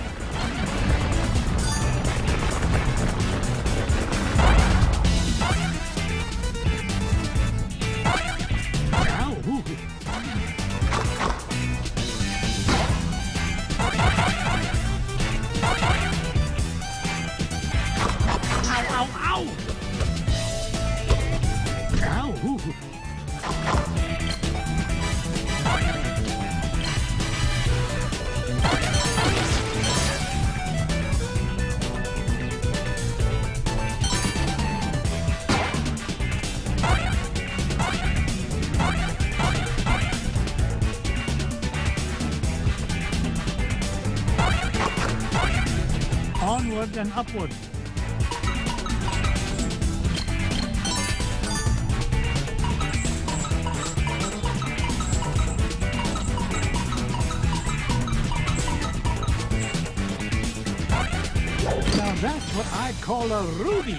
A: Onward and upward. Now that's what I'd call a ruby.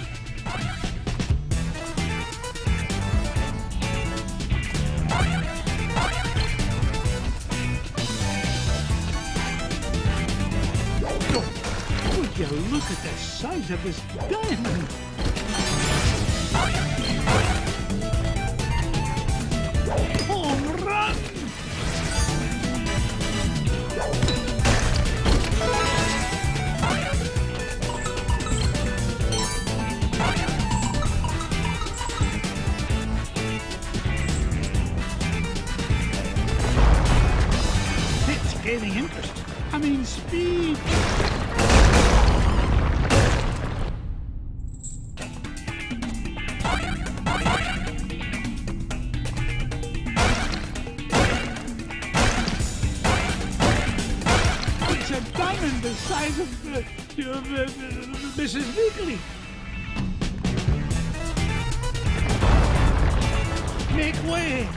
A: Would you look at the size of this diamond? Home run! It's gaining interest. I mean, speed. It's a diamond the size of Mrs. Beakley. Make way.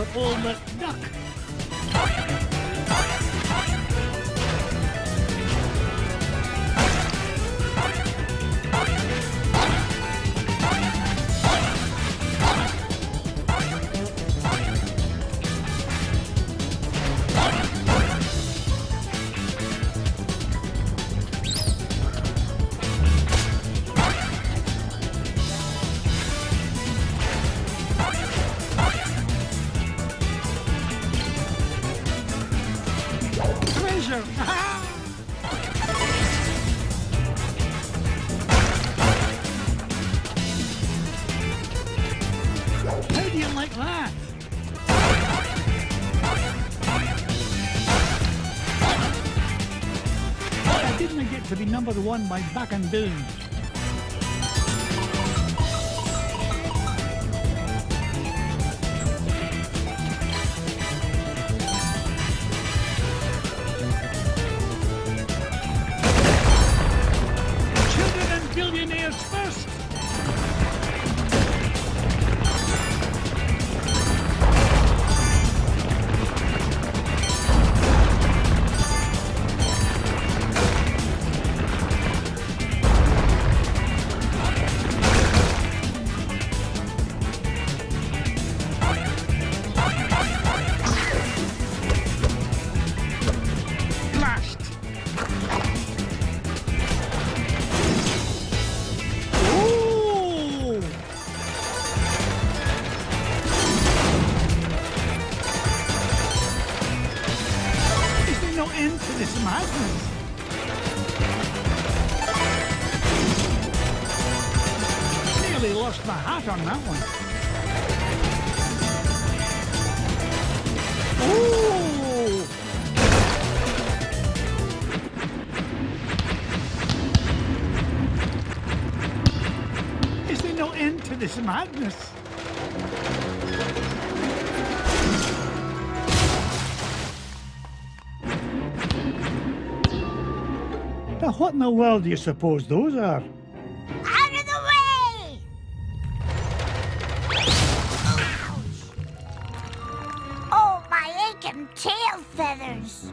A: for old McDuck. Treasure! How do you like that? I didn't get to be number one by back and down. Children and billionaires first! Blast! Ooh! Is there no end to this madness? Nearly lost my hat on that one. Ooh! Is there no end to this madness? Now, what in the world do you suppose those are?
C: Out of the way! Ouch! Oh, my aching tail feathers.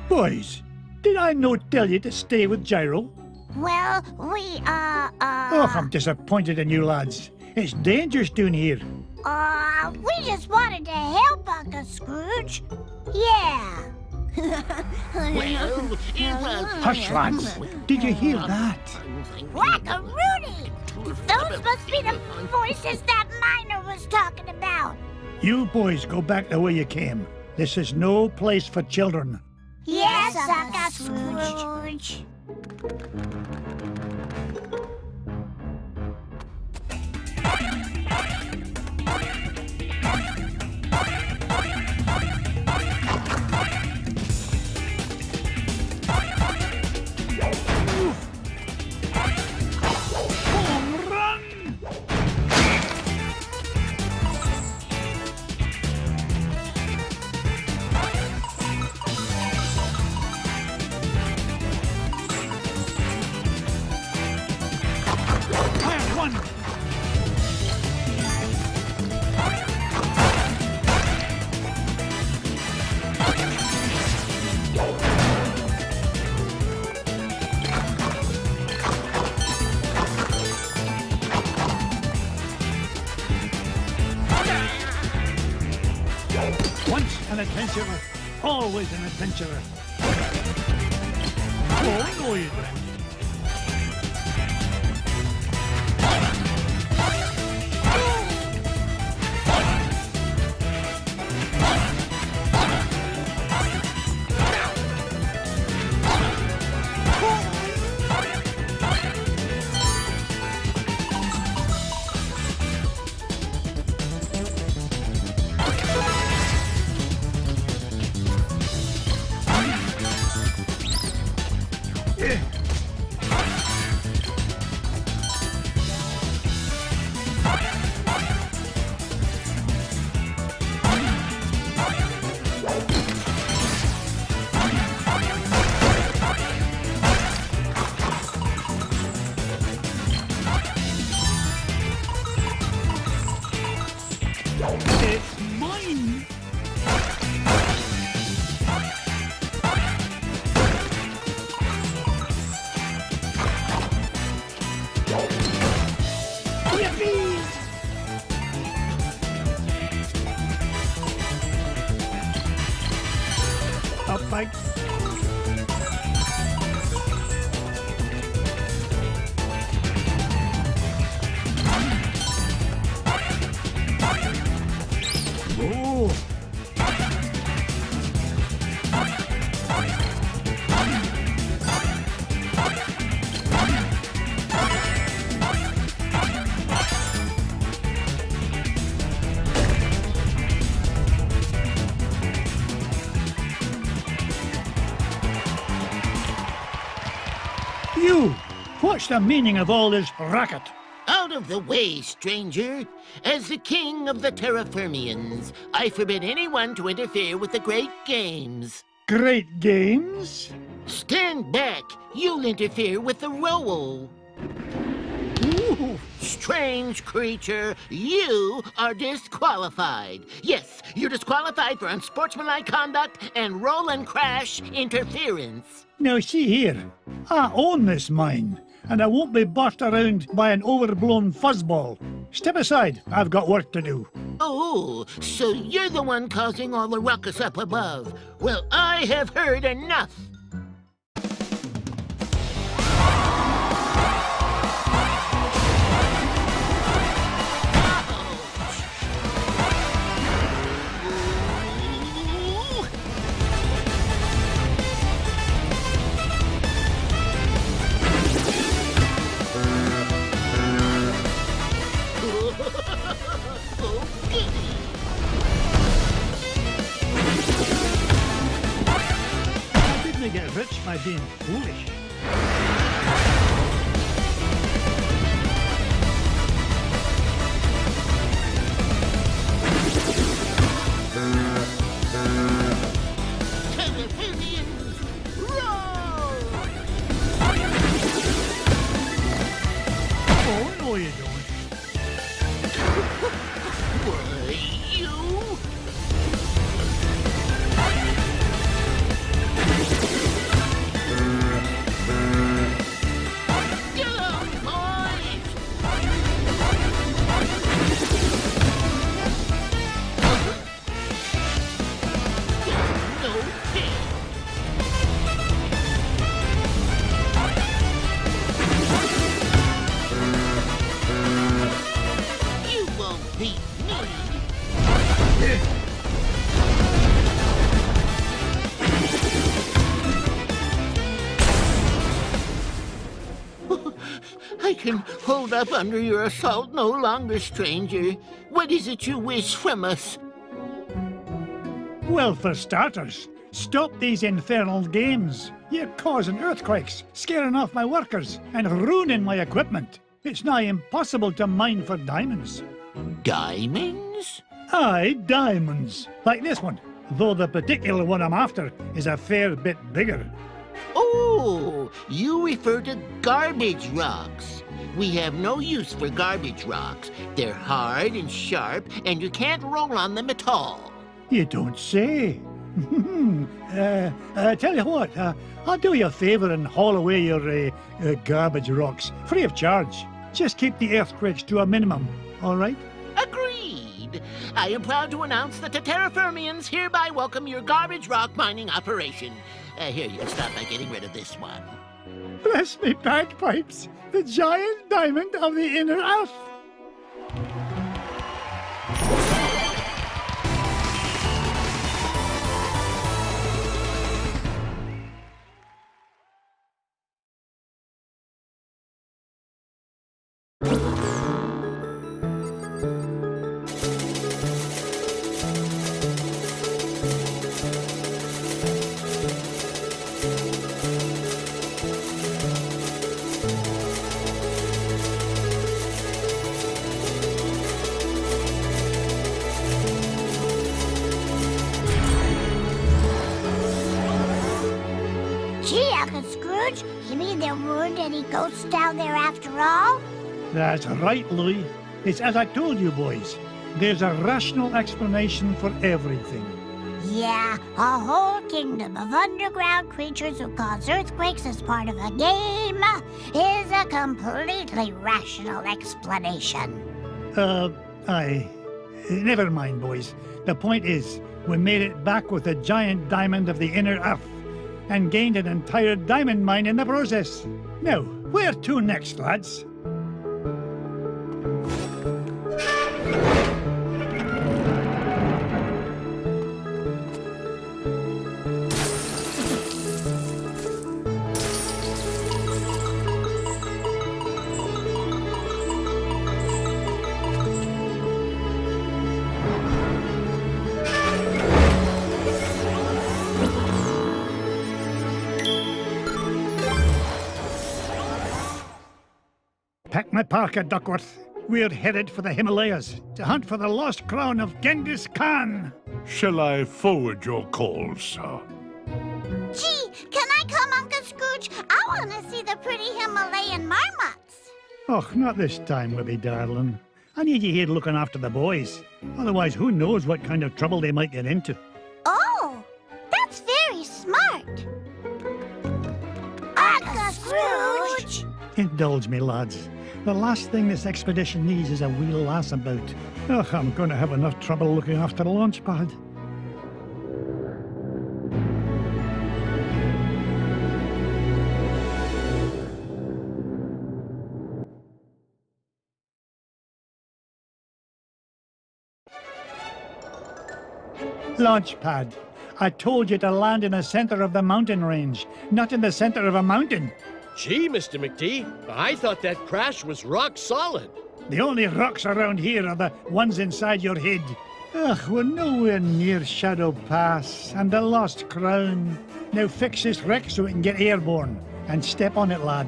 A: Boys, did I not tell you to stay with Gyro?
C: Well, we,
A: Oh, I'm disappointed in you lads. It's dangerous down here.
C: we just wanted to help Uncle Scrooge. Yeah.
I: Well, it was...
A: Hush, lads. Did you hear that?
C: Whack-a-rooney! Those must be the voices that Miner was talking about.
A: You boys go back the way you came. This is no place for children.
C: Yes, Uncle Scrooge.
A: Home run! I have one. Once an adventurer, always an adventurer. Oh, I know you, Brent. It's mine Up, Mike. Oh. You! What's the meaning of all this racket?
I: Out of the way, stranger. As the king of the Terrafermians, I forbid anyone to interfere with the great games.
A: Great games?
I: Stand back. You'll interfere with the roll.
A: Ooh.
I: Strange creature, you are disqualified. Yes, you're disqualified for unsportsmanlike conduct and roll and crash interference.
A: Now see here, I own this mine, and I won't be bossed around by an overblown fuzzball. Step aside, I've got work to do.
I: Oh, so you're the one causing all the ruckus up above. Well, I have heard enough.
A: I didn't get rich by being foolish. Oh, no you don't.
I: Why, you? Get up, boys! No fair. You won't beat me. I can hold up under your assault no longer, stranger. What is it you wish from us?
A: Well, for starters, stop these infernal games. You're causing earthquakes, scaring off my workers, and ruining my equipment. It's nigh impossible to mine for diamonds.
I: Diamonds?
A: Aye, diamonds. Like this one, though the particular one I'm after is a fair bit bigger.
I: Oh, you refer to garbage rocks. We have no use for garbage rocks. They're hard and sharp, and you can't roll on them at all.
A: You don't say. Tell you what, I'll do you a favour and haul away your garbage rocks, free of charge. Just keep the earthquakes to a minimum, all right?
I: Agreed. I am proud to announce that the Terrafermians hereby welcome your garbage rock mining operation. Here, you can start by getting rid of this one.
A: Bless me bagpipes, the giant diamond of the inner earth.
C: Gee, Uncle Scrooge, you mean there weren't any ghosts down there after all?
A: That's right, Louis. It's as I told you, boys. There's a rational explanation for everything.
C: Yeah, a whole kingdom of underground creatures who cause earthquakes as part of a game is a completely rational explanation.
A: Never mind, boys. The point is, we made it back with a giant diamond of the inner earth and gained an entire diamond mine in the process. Now, where to next, lads? Pack my parka, Duckworth. We're headed for the Himalayas to hunt for the lost crown of Genghis Khan.
B: Shall I forward your call, sir?
C: Gee, can I come, Uncle Scrooge? I want to see the pretty Himalayan marmots.
A: Oh, not this time, Webby darling. I need you here looking after the boys. Otherwise, who knows what kind of trouble they might get into.
C: Oh, that's very smart. Uncle Scrooge!
A: Indulge me, lads. The last thing this expedition needs is a wee lass about. Ugh, I'm going to have enough trouble looking after a launch pad. Launch pad. I told you to land in the center of the mountain range, not in the center of a mountain.
F: Gee, Mr. McD, I thought that crash was rock solid.
A: The only rocks around here are the ones inside your head. Ugh, we're nowhere near Shadow Pass and the Lost Crown. Now fix this wreck so we can get airborne. And step on it, lad.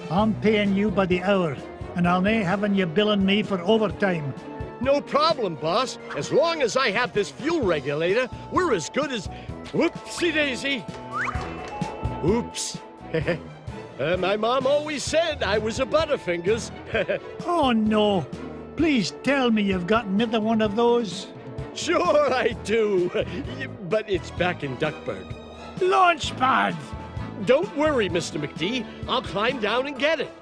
A: I'm paying you by the hour, and I'll nae having you billing me for overtime.
F: No problem, boss. As long as I have this fuel regulator, we're as good as... Whoopsie-daisy. Oops. My mom always said I was a Butterfingers.
A: Oh, no. Please tell me you've got another one of those.
F: Sure I do. But it's back in Duckburg.
A: Launch pad!
F: Don't worry, Mr. McD. I'll climb down and get it.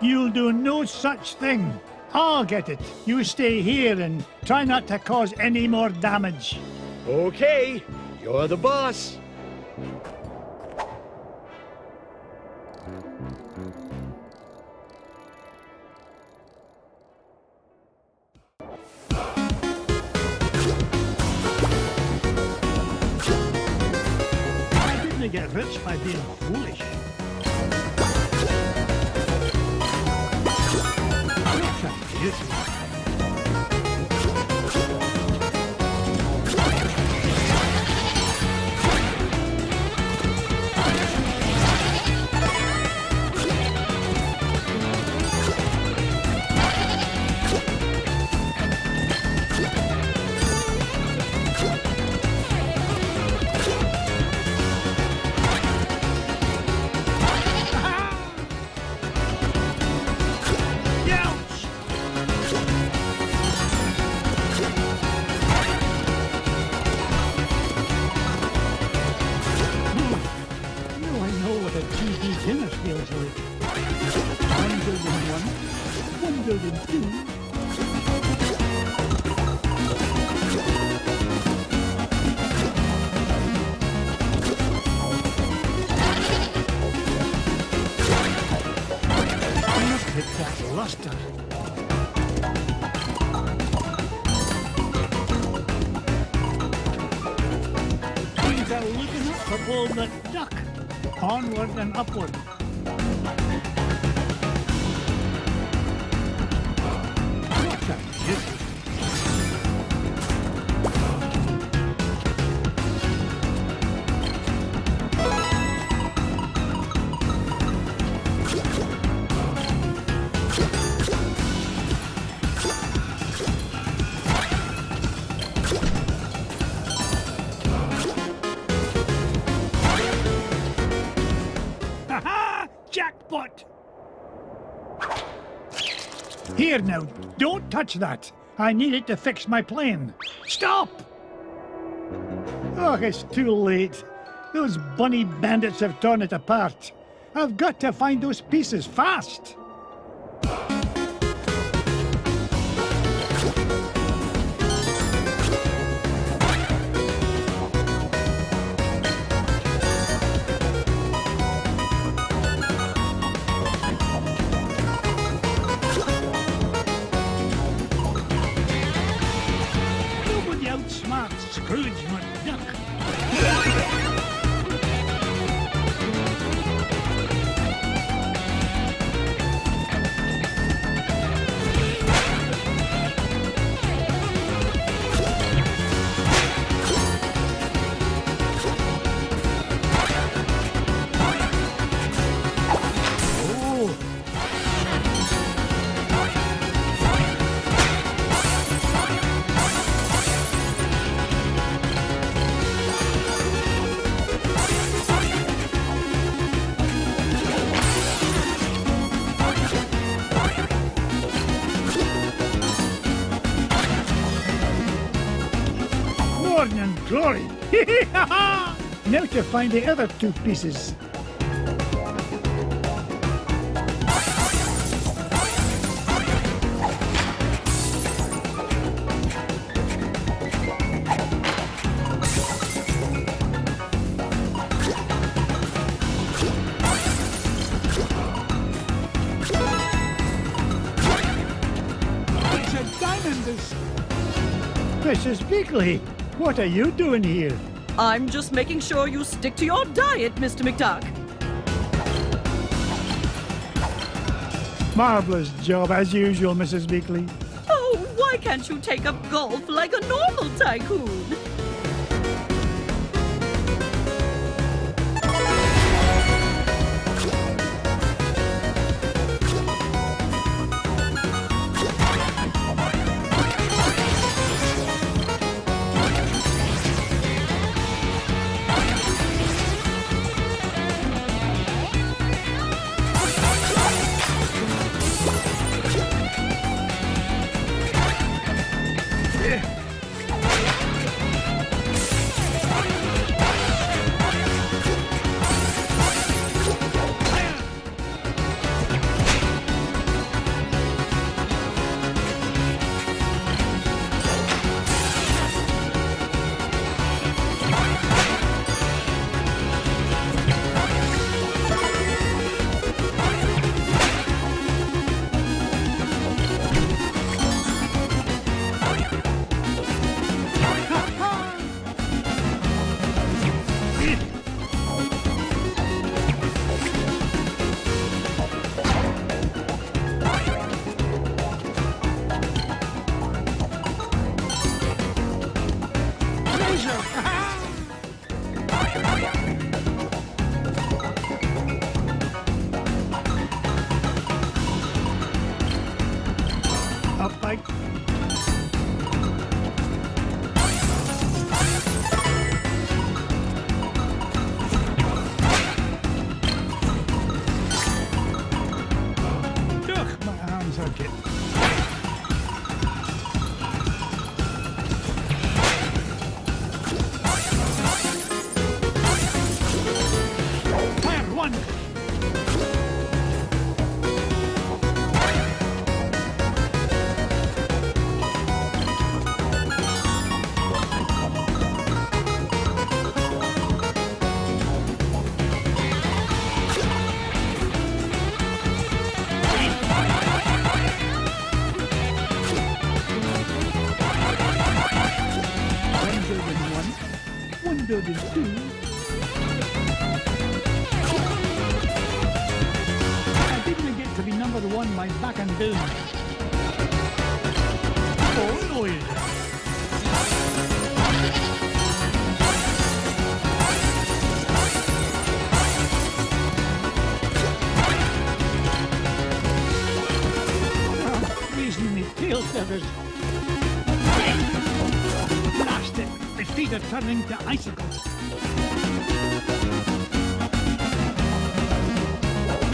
A: You'll do no such thing. I'll get it. You stay here and try not to cause any more damage.
F: Okay. You're the boss.
A: I didn't get rich by being foolish. Dinner feels like 1,001,001,2. I must hit that luster. Things are looking up for old McDuck. Onward and upward. What a beauty. Jackpot! Here now, don't touch that. I need it to fix my plane. Stop! Oh, it's too late. Those bunny bandits have torn it apart. I've got to find those pieces fast. Nobody outsmarts Scrooge McDuck. Morning and glory! Now to find the other two pieces. It's a diamond! Mrs. Beakley, what are you doing here?
J: I'm just making sure you stick to your diet, Mr. McDuck.
A: Marvelous job, as usual, Mrs. Beakley.
J: Oh, why can't you take up golf like a normal tycoon?
A: Up bike. Ugh, my arms are getting... Fire one! One building two. I didn't get to be number one by back and down. Oh, reason me tail feathers. Blast it! My feet are turning to icicles.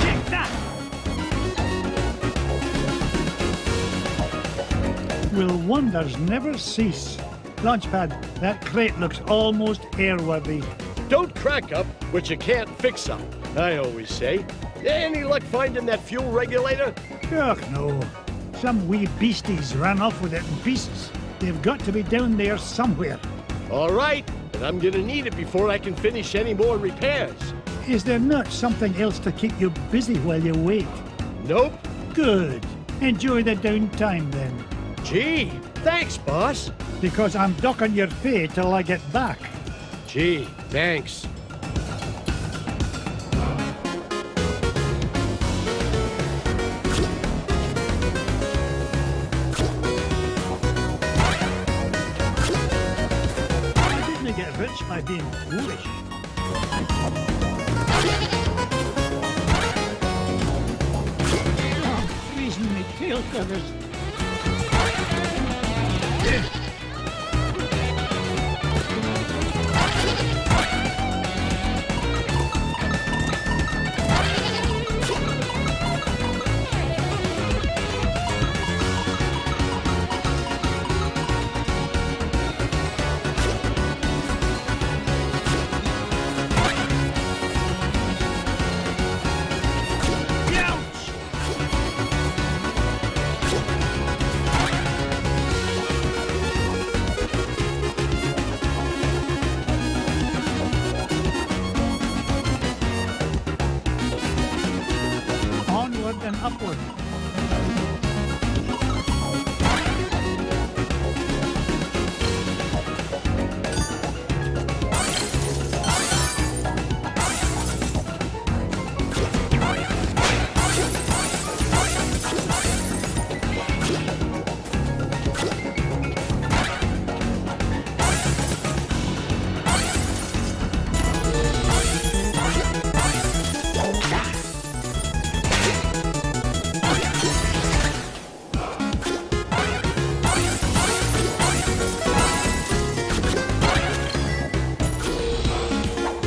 A: Take that! Will wonders never cease? Launchpad, that crate looks almost airworthy.
F: Don't crack up what you can't fix up, I always say. Any luck finding that fuel regulator?
A: Ugh, no. Some wee beasties ran off with it in pieces. They've got to be down there somewhere.
F: All right, but I'm gonna need it before I can finish any more repairs.
A: Is there not something else to keep you busy while you wait?
F: Nope.
A: Good. Enjoy the downtime then.
F: Gee, thanks, boss.
A: Because I'm docking your pay till I get back.
F: Gee, thanks.
A: I didn't get rich by being foolish. Oh, I'm freezing my tail feathers. Onward and upward.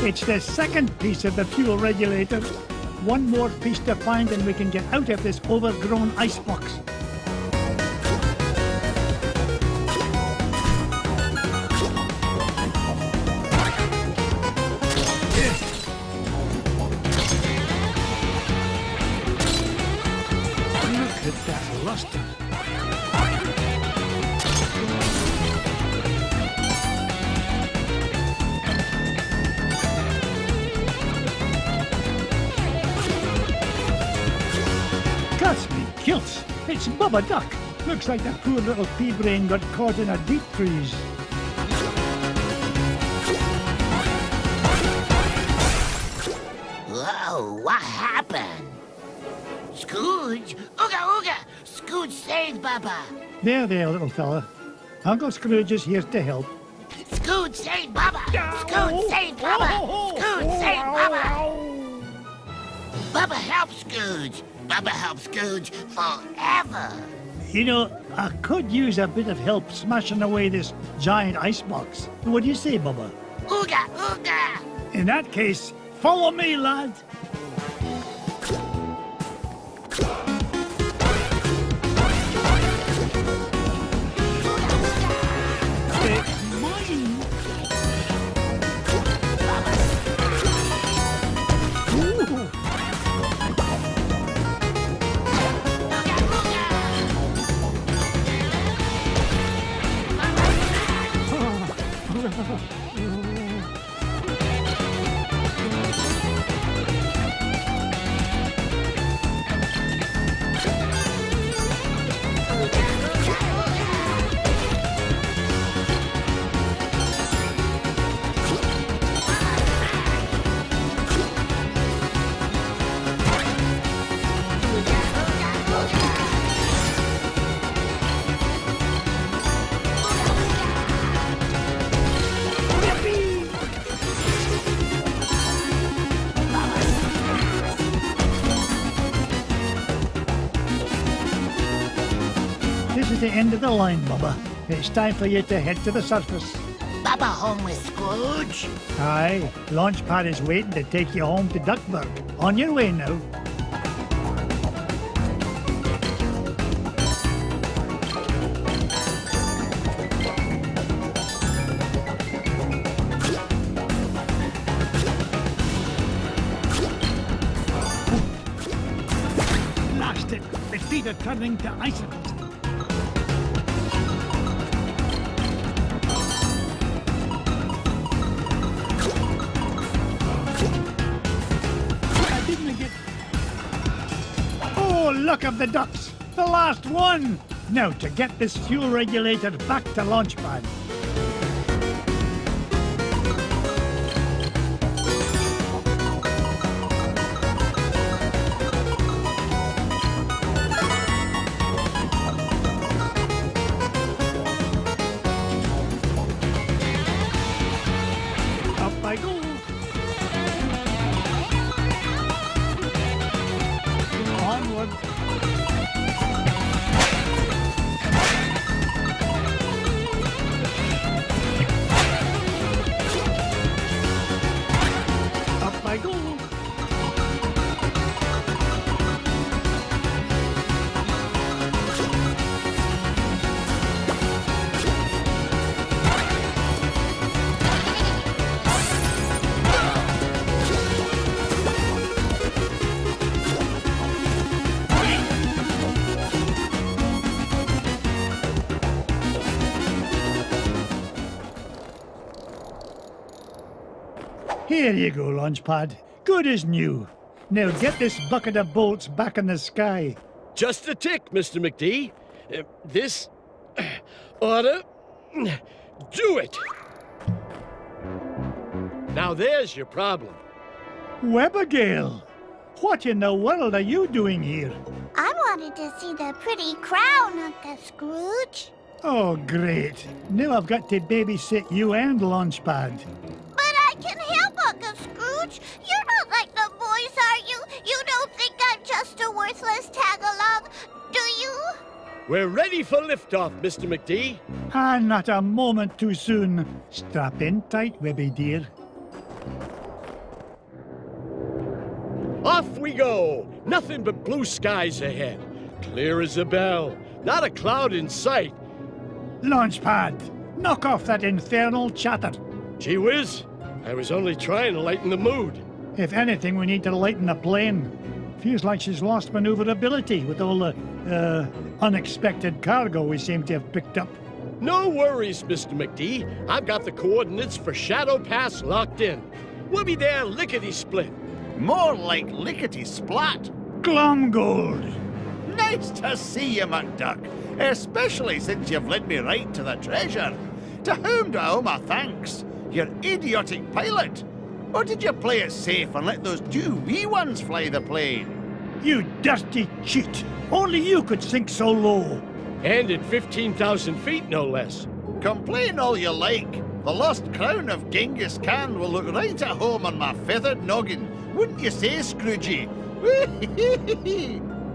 A: It's the second piece of the fuel regulator. One more piece to find and we can get out of this overgrown icebox. Look at that luster. Cuts me kilts. It's Bubba Duck. Looks like the poor little pea brain got caught in a deep freeze.
I: Whoa, what happened? Scrooge? Ooga ooga! Scrooge saved Bubba!
A: There, little fella. Uncle Scrooge is here to help.
I: Scrooge saved Bubba! Scrooge saved Bubba! Scrooge saved Bubba! Bubba helps Scrooge! Bubba helps Scrooge forever!
A: You know, I could use a bit of help smashing away this giant icebox. What do you say, Bubba?
I: Ooga ooga!
A: In that case, follow me, lad. It's mine. Ooh. This is the end of the line, Bubba. It's time for you to head to the surface.
I: Bubba home with Scrooge?
A: Aye, Launchpad is waiting to take you home to Duckburg. On your way now. turning to icicles. I didn't get... Oh, look of the ducks! The last one! Now to get this fuel regulator back to launch pad. Up I go. Onward. Up I go. Here you go, Launchpad. Good as new. Now get this bucket of bolts back in the sky.
F: Just a tick, Mr. McD. This oughta do it. Now there's your problem.
A: Webbergale! What in the world are you doing here?
C: I wanted to see the pretty crown, Uncle Scrooge.
A: Oh, great. Now I've got to babysit you and Launchpad.
C: But I can help, Uncle Scrooge. You're not like the boys, are you? You don't think I'm just a worthless tag-along, do you?
F: We're ready for liftoff, Mr. McD.
A: And not a moment too soon. Strap in tight, Webby dear.
F: Off we go. Nothing but blue skies ahead. Clear as a bell. Not a cloud in sight.
A: Launchpad, knock off that infernal chatter.
F: Gee whiz, I was only trying to lighten the mood.
A: If anything, we need to lighten the plane. Feels like she's lost maneuverability with all the, unexpected cargo we seem to have picked up.
F: No worries, Mr. McD. I've got the coordinates for Shadow Pass locked in. We'll be there lickety-split.
B: More like lickety-splat.
A: Glumgold!
B: Nice to see you, McDuck. Especially since you've led me right to the treasure. To whom do I owe my thanks? Your idiotic pilot? Or did you play it safe and let those two wee ones fly the plane?
A: You dirty cheat! Only you could sink so low.
F: And at 15,000 feet, no less.
B: Complain all you like. The lost crown of Genghis Khan will look right at home on my feathered noggin. Wouldn't you say, Scroogey?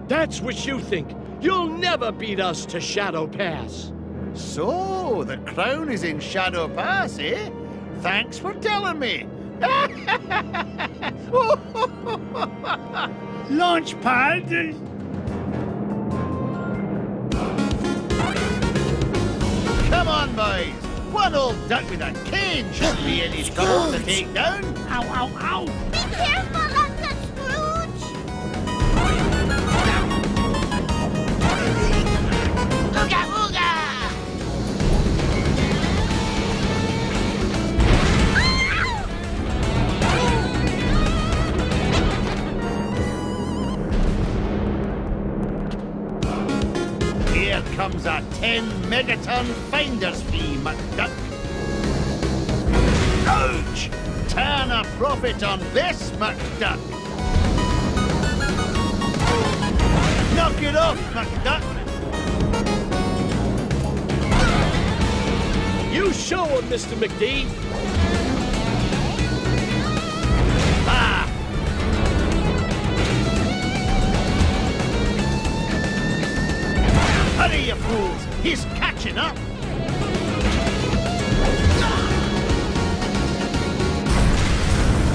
F: That's what you think. You'll never beat us to Shadow Pass.
B: So, the crown is in Shadow Pass, eh? Thanks for telling me.
A: Launchpad!
B: Come on, boys. One old duck with a cane shouldn't be any trouble to take down.
A: Ow, ow, ow!
C: Be careful, Uncle Scrooge.
I: Ooga ooga!
B: Here comes a 10-megaton finder's fee, McDuck. Ouch! Turn a profit on this, McDuck. Knock it off, McDuck.
F: You show him, Mr. McD.
B: Ah! Hurry, you fools! He's catching up!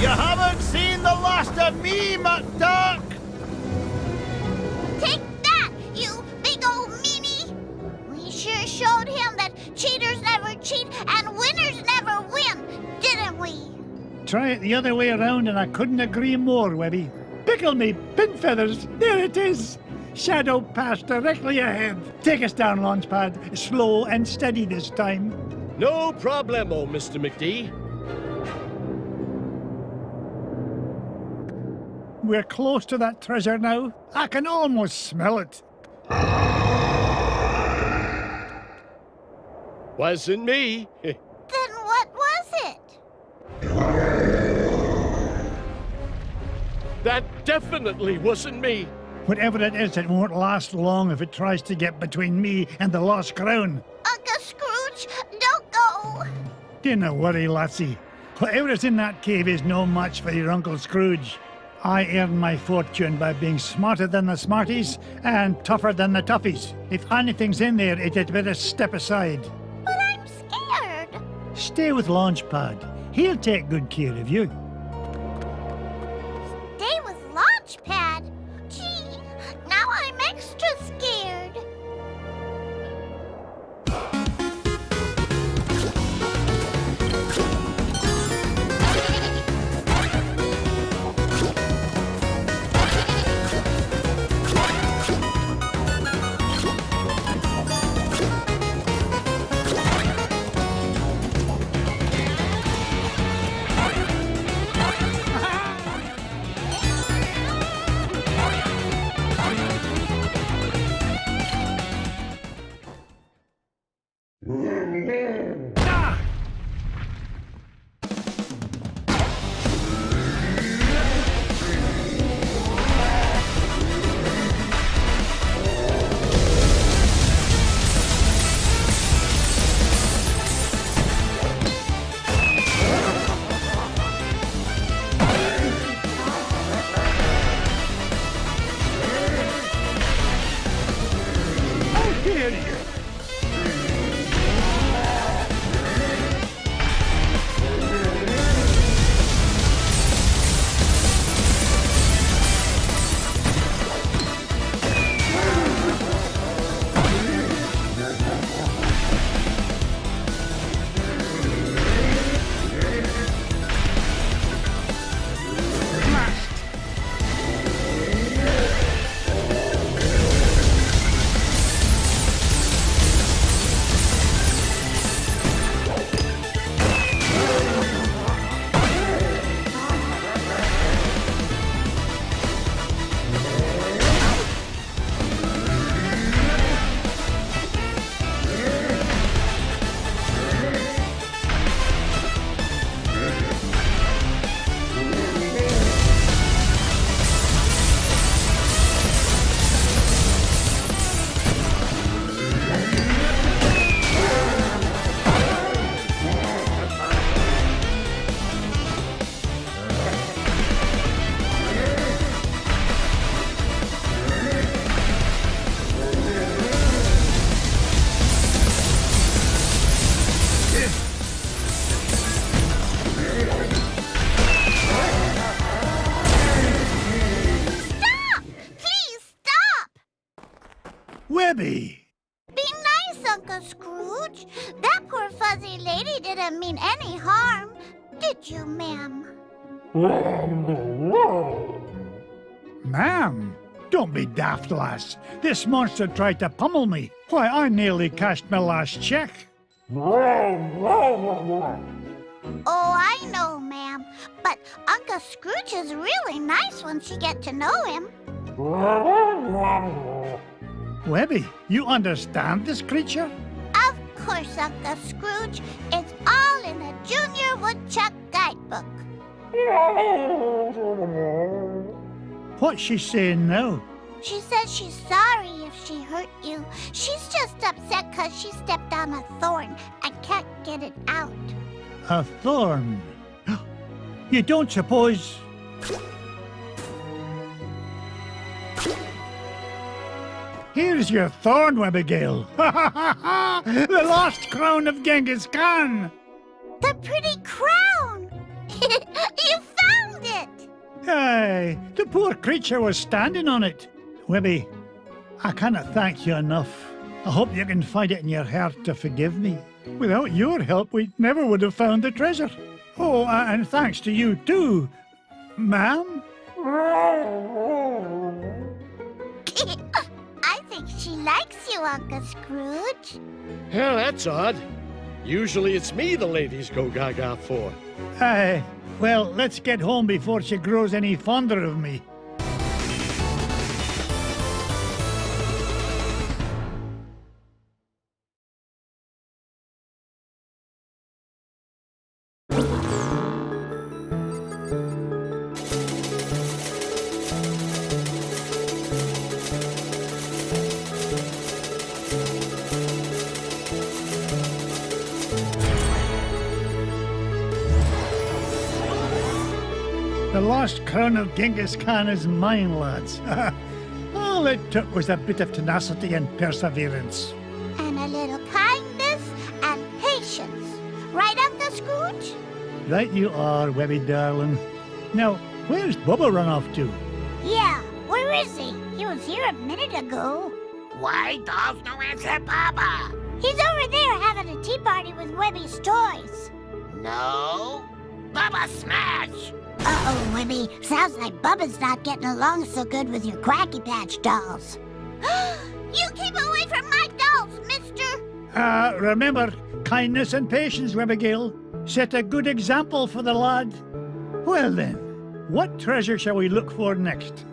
B: You haven't seen the last of me, McDuck!
C: Take that, you big old meanie! We sure showed him that cheaters never cheat and winners never win, didn't we?
A: Try it the other way around and I couldn't agree more, Webby. Pickle me, pin feathers, there it is! Shadow pass directly ahead. Take us down, Launchpad. Slow and steady this time.
F: No problemo, Mr. McD.
A: We're close to that treasure now. I can almost smell it.
F: Wasn't me.
C: Then what was it?
F: That definitely wasn't me.
A: Whatever it is, it won't last long if it tries to get between me and the lost crown.
C: Uncle Scrooge, don't go!
A: Dinna worry, lassie. Whatever is in that cave is no match for your Uncle Scrooge. I earn my fortune by being smarter than the smarties and tougher than the toughies. If anything's in there, it had better step aside.
C: But I'm scared.
A: Stay with Launchpad. He'll take good care of you.
C: Stay with Launchpad? Gee, now I'm extra scared.
A: Webby!
C: Be nice, Uncle Scrooge. That poor fuzzy lady didn't mean any harm. Did you, ma'am?
A: Ma'am? Don't be daft, lass. This monster tried to pummel me. Why, I nearly cashed my last check.
C: Oh, I know, ma'am. But Uncle Scrooge is really nice once you get to know him.
A: Webby, you understand this creature?
C: Of course, Uncle Scrooge. It's all in the Junior Woodchuck Guidebook.
A: What's she saying now?
C: She says she's sorry if she hurt you. She's just upset because she stepped on a thorn and can't get it out.
A: A thorn? You don't suppose... Here's your thorn, Abigail. The lost crown of Genghis Khan.
C: The pretty crown! You found it!
A: Aye, the poor creature was standing on it. Webby, I cannot thank you enough. I hope you can find it in your heart to forgive me. Without your help, we never would have found the treasure. Oh, and thanks to you too, ma'am.
C: she likes you, Uncle Scrooge.
F: Well, that's odd. Usually it's me the ladies go gaga for.
A: Aye. Well, let's get home before she grows any fonder of me. The lost crown of Genghis Khan is mine, lads. All it took was a bit of tenacity and perseverance.
C: And a little kindness and patience. Right, Uncle Scrooge?
A: Right you are, Webby darling. Now, where's Bubba run off to?
C: Yeah, where is he? He was here a minute ago.
I: Why does no answer, Papa?
C: He's over there having a tea party with Webby's toys.
I: No. Baba smash!
C: Uh-oh, Webby. Sounds like Bubba's not getting along so good with your Quacky Patch dolls. You keep away from my dolls, mister!
A: Remember, kindness and patience, Webbigail. Set a good example for the lad. Well then, what treasure shall we look for next?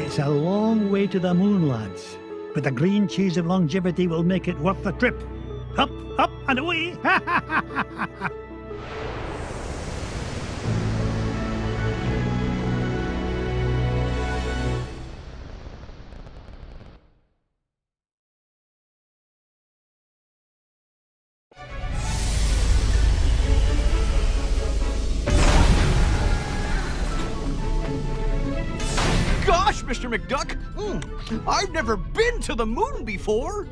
A: It's a long way to the moon, lads, but the green cheese of longevity will make it worth the trip. Up, up, and away!
E: Gosh, Mr. McDuck! I've never been to the moon before!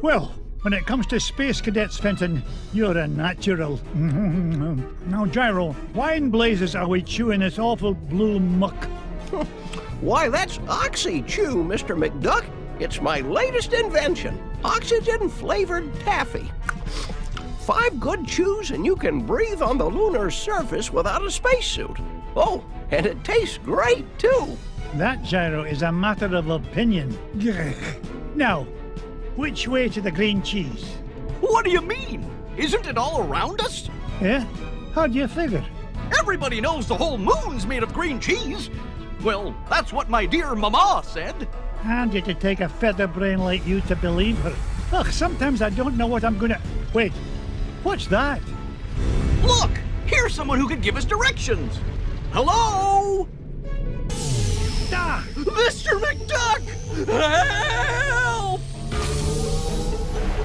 A: Well, when it comes to space cadets, Fenton, you're a natural. Now, Gyro, why in blazes are we chewing this awful blue muck?
L: Why, that's Oxy Chew, Mr. McDuck. It's my latest invention, oxygen-flavored taffy. 5 good chews and you can breathe on the lunar surface without a spacesuit. Oh, and it tastes great, too.
A: That, Gyro, is a matter of opinion. Now, which way to the green cheese?
E: What do you mean? Isn't it all around us?
A: Yeah? How do you figure?
E: Everybody knows the whole moon's made of green cheese. Well, that's what my dear Mama said.
A: And you to take a feather brain like you to believe her. Ugh, sometimes I don't know what I'm gonna... Wait, what's that?
E: Look, here's someone who can give us directions. Hello?
A: Ah!
E: Mr. McDuck! Help!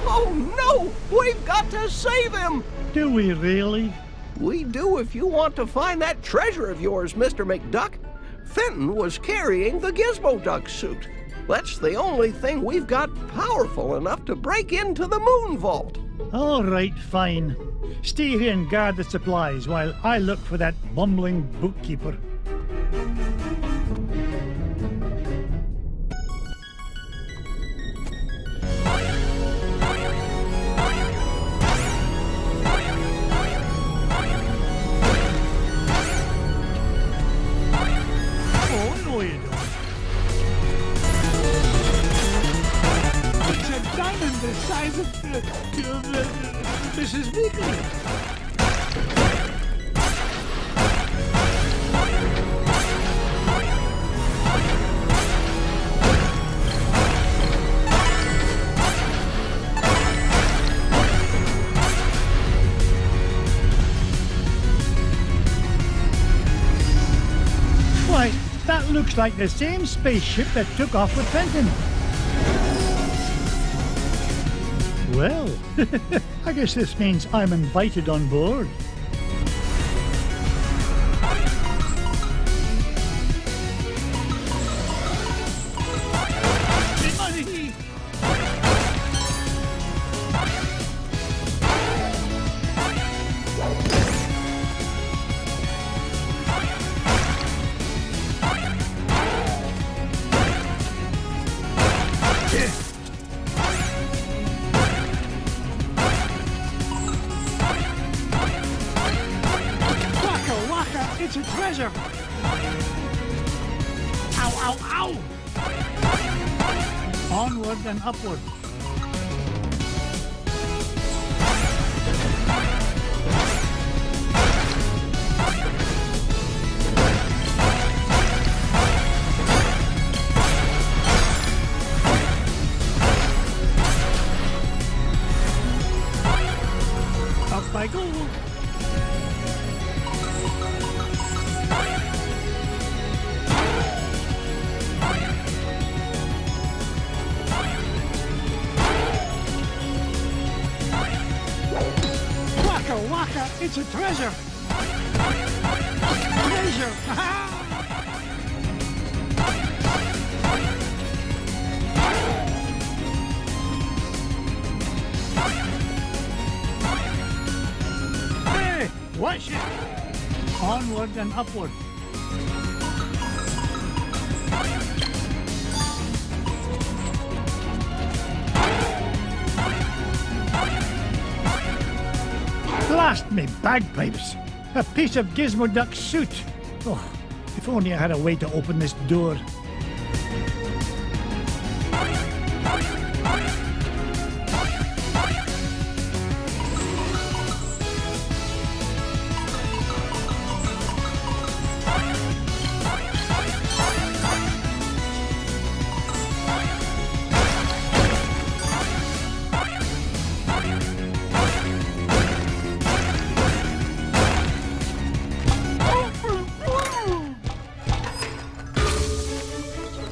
L: Oh, no! We've got to save him!
A: Do we really?
L: We do if you want to find that treasure of yours, Mr. McDuck. Fenton was carrying the Gizmo Duck suit. That's the only thing we've got powerful enough to break into the moon vault.
A: All right, fine. Stay here and guard the supplies while I look for that bumbling bookkeeper. Oh, no you don't. It's a diamond the size of Mrs. Nicholas. Why, that looks like the same spaceship that took off with Fenton. Well, I guess this means I'm invited on board. It's a treasure! Ow, ow, ow! Onward and upward. Up I go. Waka waka, it's a treasure. Treasure. Hey, watch it. Onward and upward. Blast me bagpipes! A piece of Gizmo Duck's suit! Oh, if only I had a way to open this door.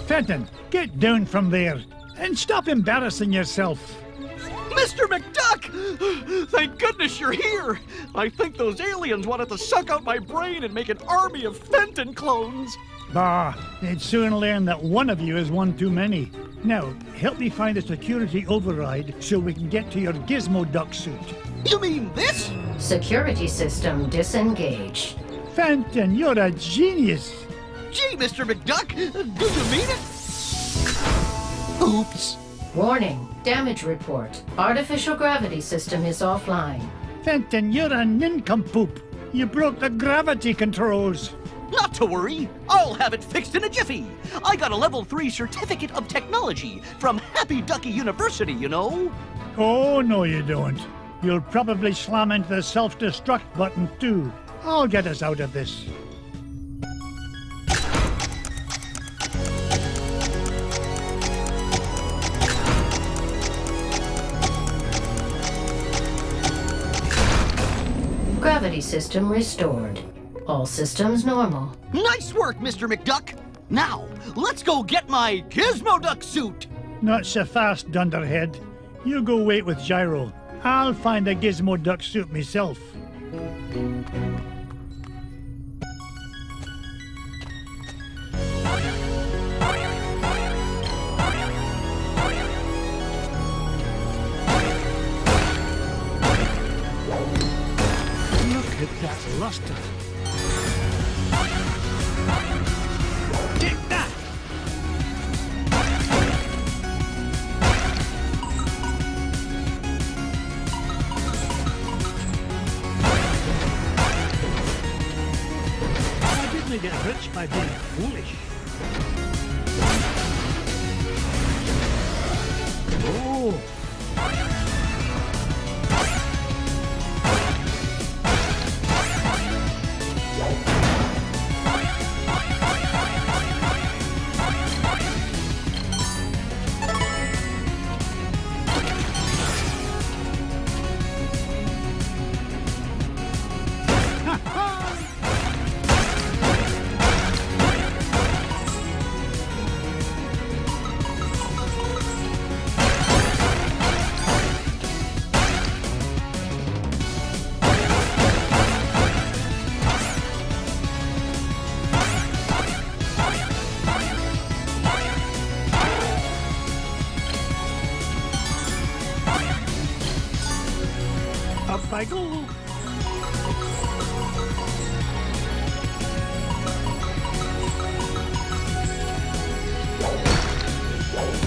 A: Fenton, get down from there and stop embarrassing yourself.
N: Mr. McDuck! Thank goodness you're here! I think those aliens wanted to suck out my brain and make an army of Fenton clones.
A: Bah, they'd soon learn that one of you is one too many. Now, help me find a security override so we can get to your Gizmo Duck suit.
N: You mean this?
O: Security system disengaged.
A: Fenton, you're a genius.
N: Gee, Mr. McDuck, do you mean it? Oops.
O: Warning, damage report. Artificial gravity system is offline.
A: Fenton, you're a nincompoop. You broke the gravity controls.
N: Not to worry, I'll have it fixed in a jiffy. I got a level 3 certificate of technology from Happy Ducky University, you know.
A: Oh, no you don't. You'll probably slam into the self-destruct button too. I'll get us out of this.
O: Gravity system restored. All systems normal.
N: Nice work, Mr. McDuck. Now, let's go get my Gizmo Duck suit.
A: Not so fast, Dunderhead. You go wait with Gyro. I'll find a Gizmo Duck suit myself. Look at that luster. Take that! I didn't get rich by being foolish. Oh! Up I go.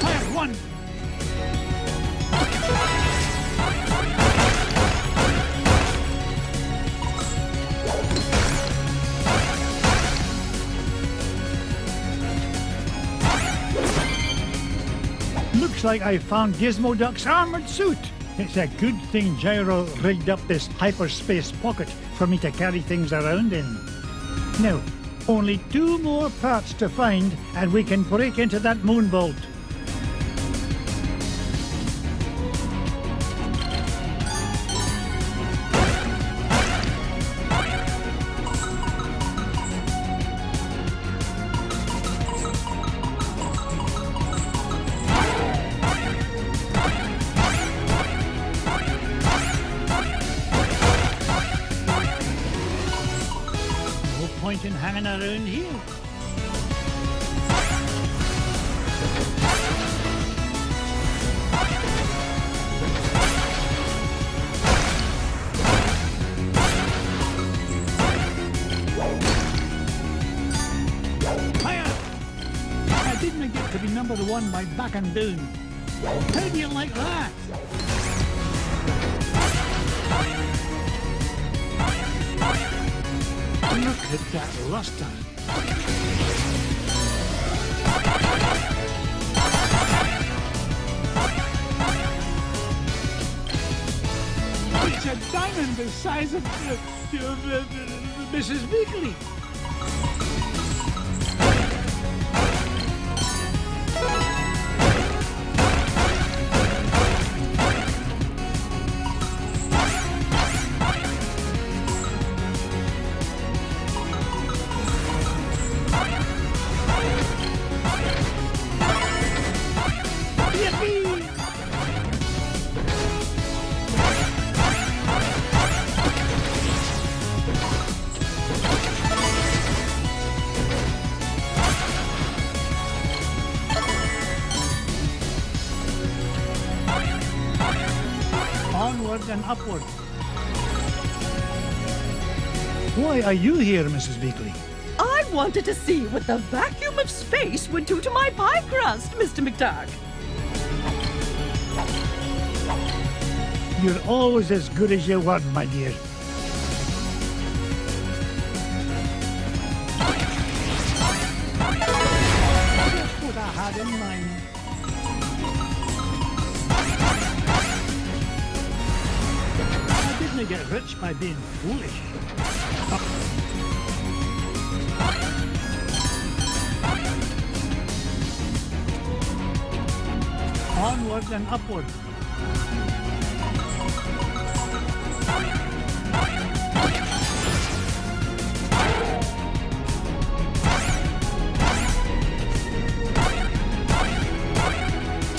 A: I have one. Looks like I found Gizmo Duck's armored suit. It's a good thing Gyro rigged up this hyperspace pocket for me to carry things around in. Now, only 2 more parts to find, and we can break into that moon vault. No point in hanging around here. Hiya! I didn't get to be number 1 by backing down. How do you like that? Look at that luster. It's a diamond the size of Mrs. Weekly. Yippee! Onward and upward. Why are you here, Mrs. Beakley?
J: I wanted to see what the vacuum of space would do to my pie crust, Mr. McDuck.
A: You're always as good as your word, my dear. Just what I had in mind. I didn't get rich by being foolish. Onward and upward.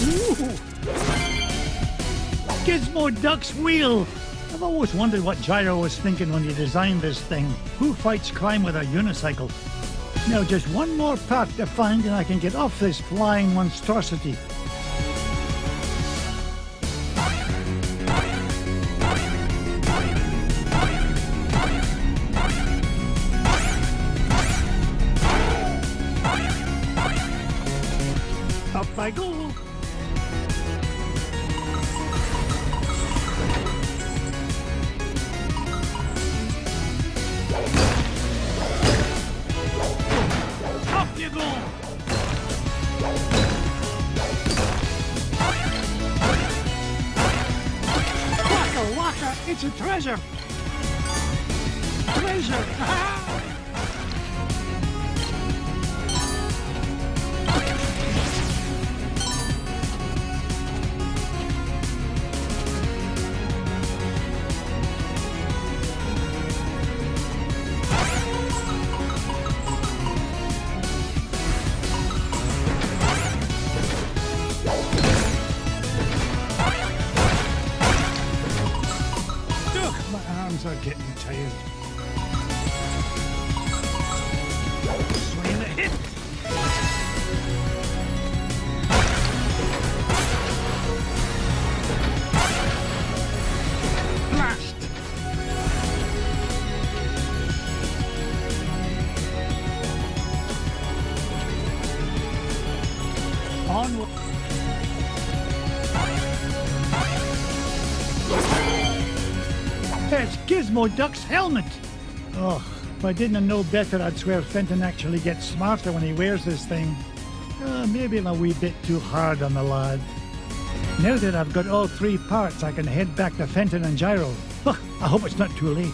A: Ooh. Gizmo Duck's wheel! I've always wondered what Gyro was thinking when he designed this thing. Who fights crime with a unicycle? Now just one more part to find and I can get off this flying monstrosity. Up I go. Up you go. Waka waka, it's a treasure. Treasure. My arms are getting tired. Swing the hip. Blast. Onward. It's Gizmo Duck's helmet! Oh, if I didn't know better, I'd swear Fenton actually gets smarter when he wears this thing. Maybe I'm a wee bit too hard on the lad. Now that I've got all 3 parts, I can head back to Fenton and Gyro. Ugh, I hope it's not too late.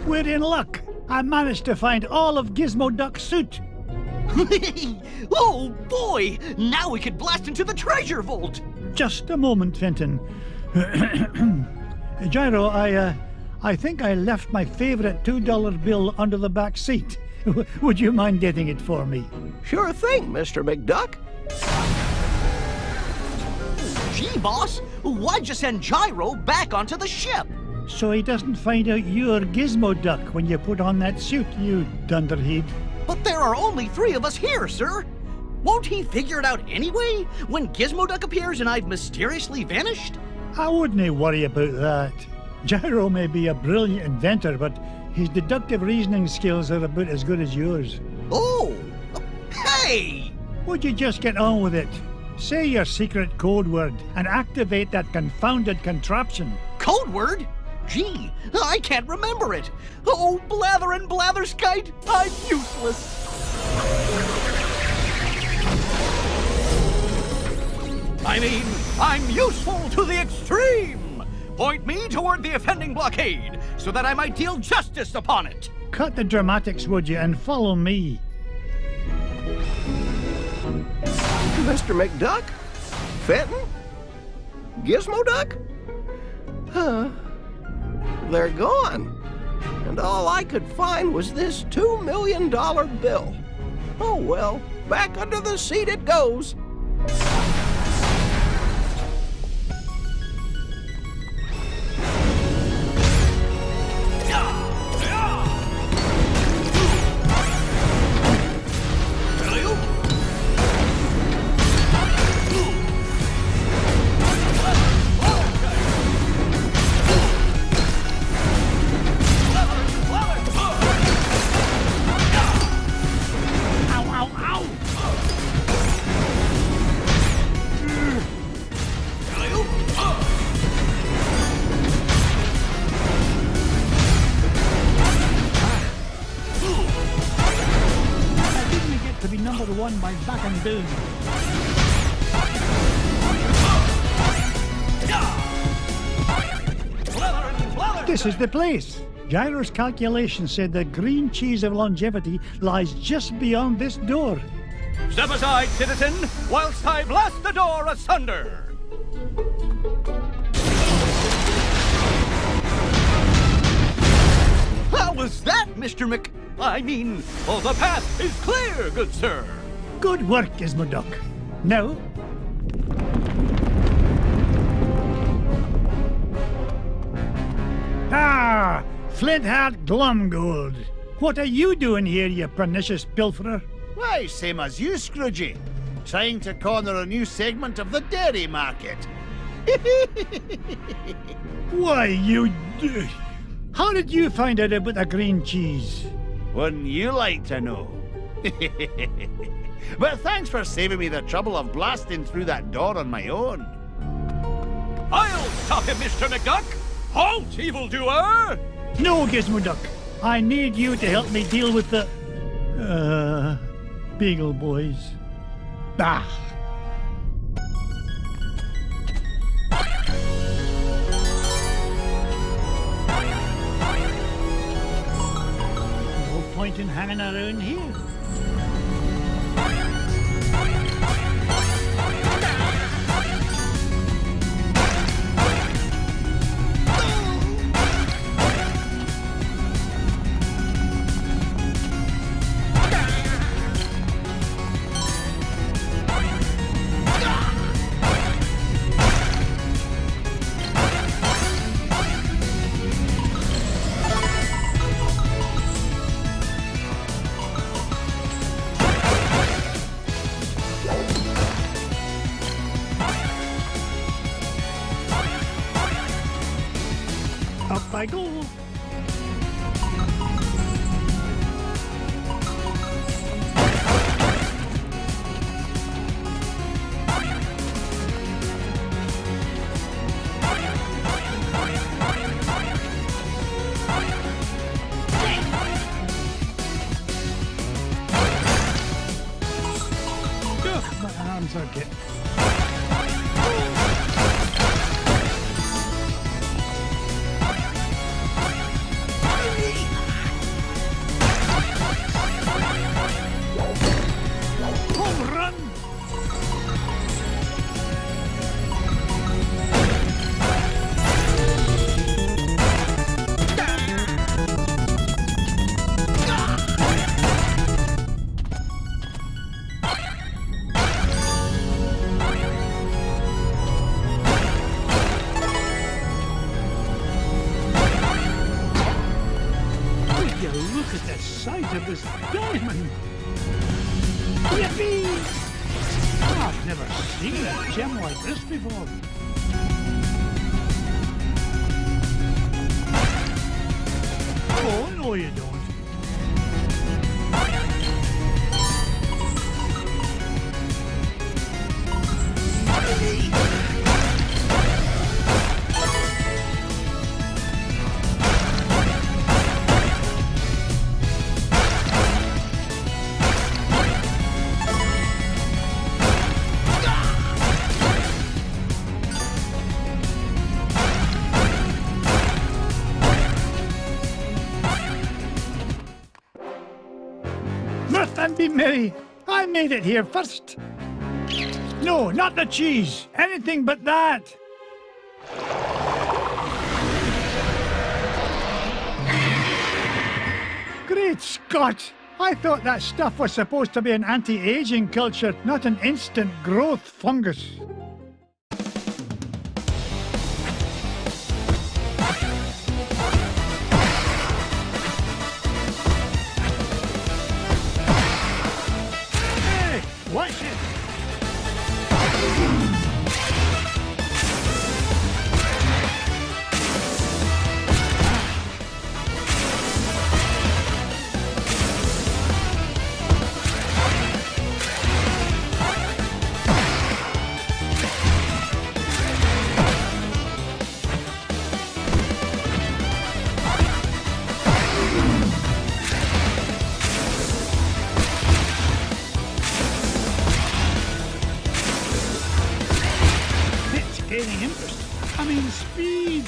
A: We're in luck. I managed to find all of Gizmo Duck's suit.
N: Oh, boy! Now we can blast into the treasure vault!
A: Just a moment, Fenton. Gyro, I think I left my favorite $2 bill under the back seat. Would you mind getting it for me?
L: Sure thing, Mr. McDuck.
N: Gee, boss, why'd you send Gyro back onto the ship?
A: So he doesn't find out you're Gizmo Duck when you put on that suit, you dunderhead.
N: But there are only 3 of us here, sir. Won't he figure it out anyway, when Gizmo Duck appears and I've mysteriously vanished?
A: I wouldn't worry about that. Gyro may be a brilliant inventor, but his deductive reasoning skills are about as good as yours.
N: Oh! Hey!
A: Would you just get on with it? Say your secret code word and activate that confounded contraption.
N: Code word? Gee, I can't remember it. Oh, blather and blatherskite, I'm useless. I mean, I'm useful to the extreme. Point me toward the offending blockade, so that I might deal justice upon it.
A: Cut the dramatics, would you, and follow me.
L: Mr. McDuck? Fenton? Gizmo Duck? Huh. They're gone. And all I could find was this $2 million bill. Oh well, back under the seat it goes.
A: One by back and down. This is the place. Gyro's calculation said the green cheese of longevity lies just beyond this door.
N: Step aside, citizen, whilst I blast the door asunder. How was that, Mr. the path is clear, good sir.
A: Good work, Gizmo Duck. Now, Flint-Hat Glumgold. What are you doing here, you pernicious pilferer?
B: Why, same as you, Scroogey. Trying to corner a new segment of the dairy market.
A: Why, how did you find out about the green cheese?
B: Wouldn't you like to know? But thanks for saving me the trouble of blasting through that door on my own.
N: I'll stop him, Mr. McDuck! Halt, evildoer!
A: No, Gizmo Duck. I need you to help me deal with the... Beagle Boys. Bah! No point in hanging around here. look at the size of this diamond. Yippee! I've never seen a gem like this before. Oh, no you don't. Mirth and be merry. I made it here first. No, not the cheese. Anything but that. Great Scott! I thought that stuff was supposed to be an anti-aging culture, not an instant growth fungus. Hey, watch it! Gaining interest. I mean, speed.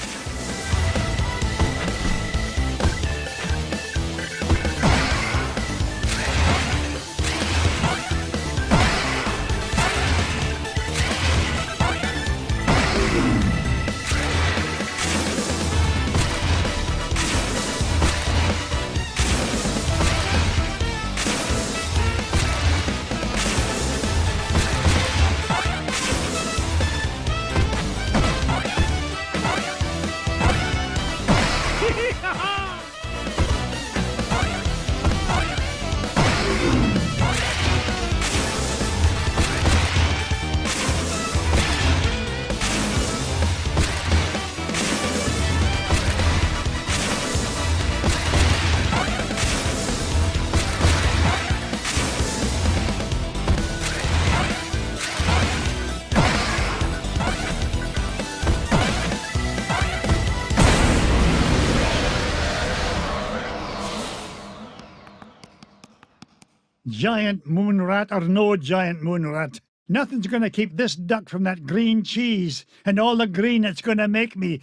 A: Giant moon rat or no giant moon rat, nothing's going to keep this duck from that green cheese and all the green it's going to make me.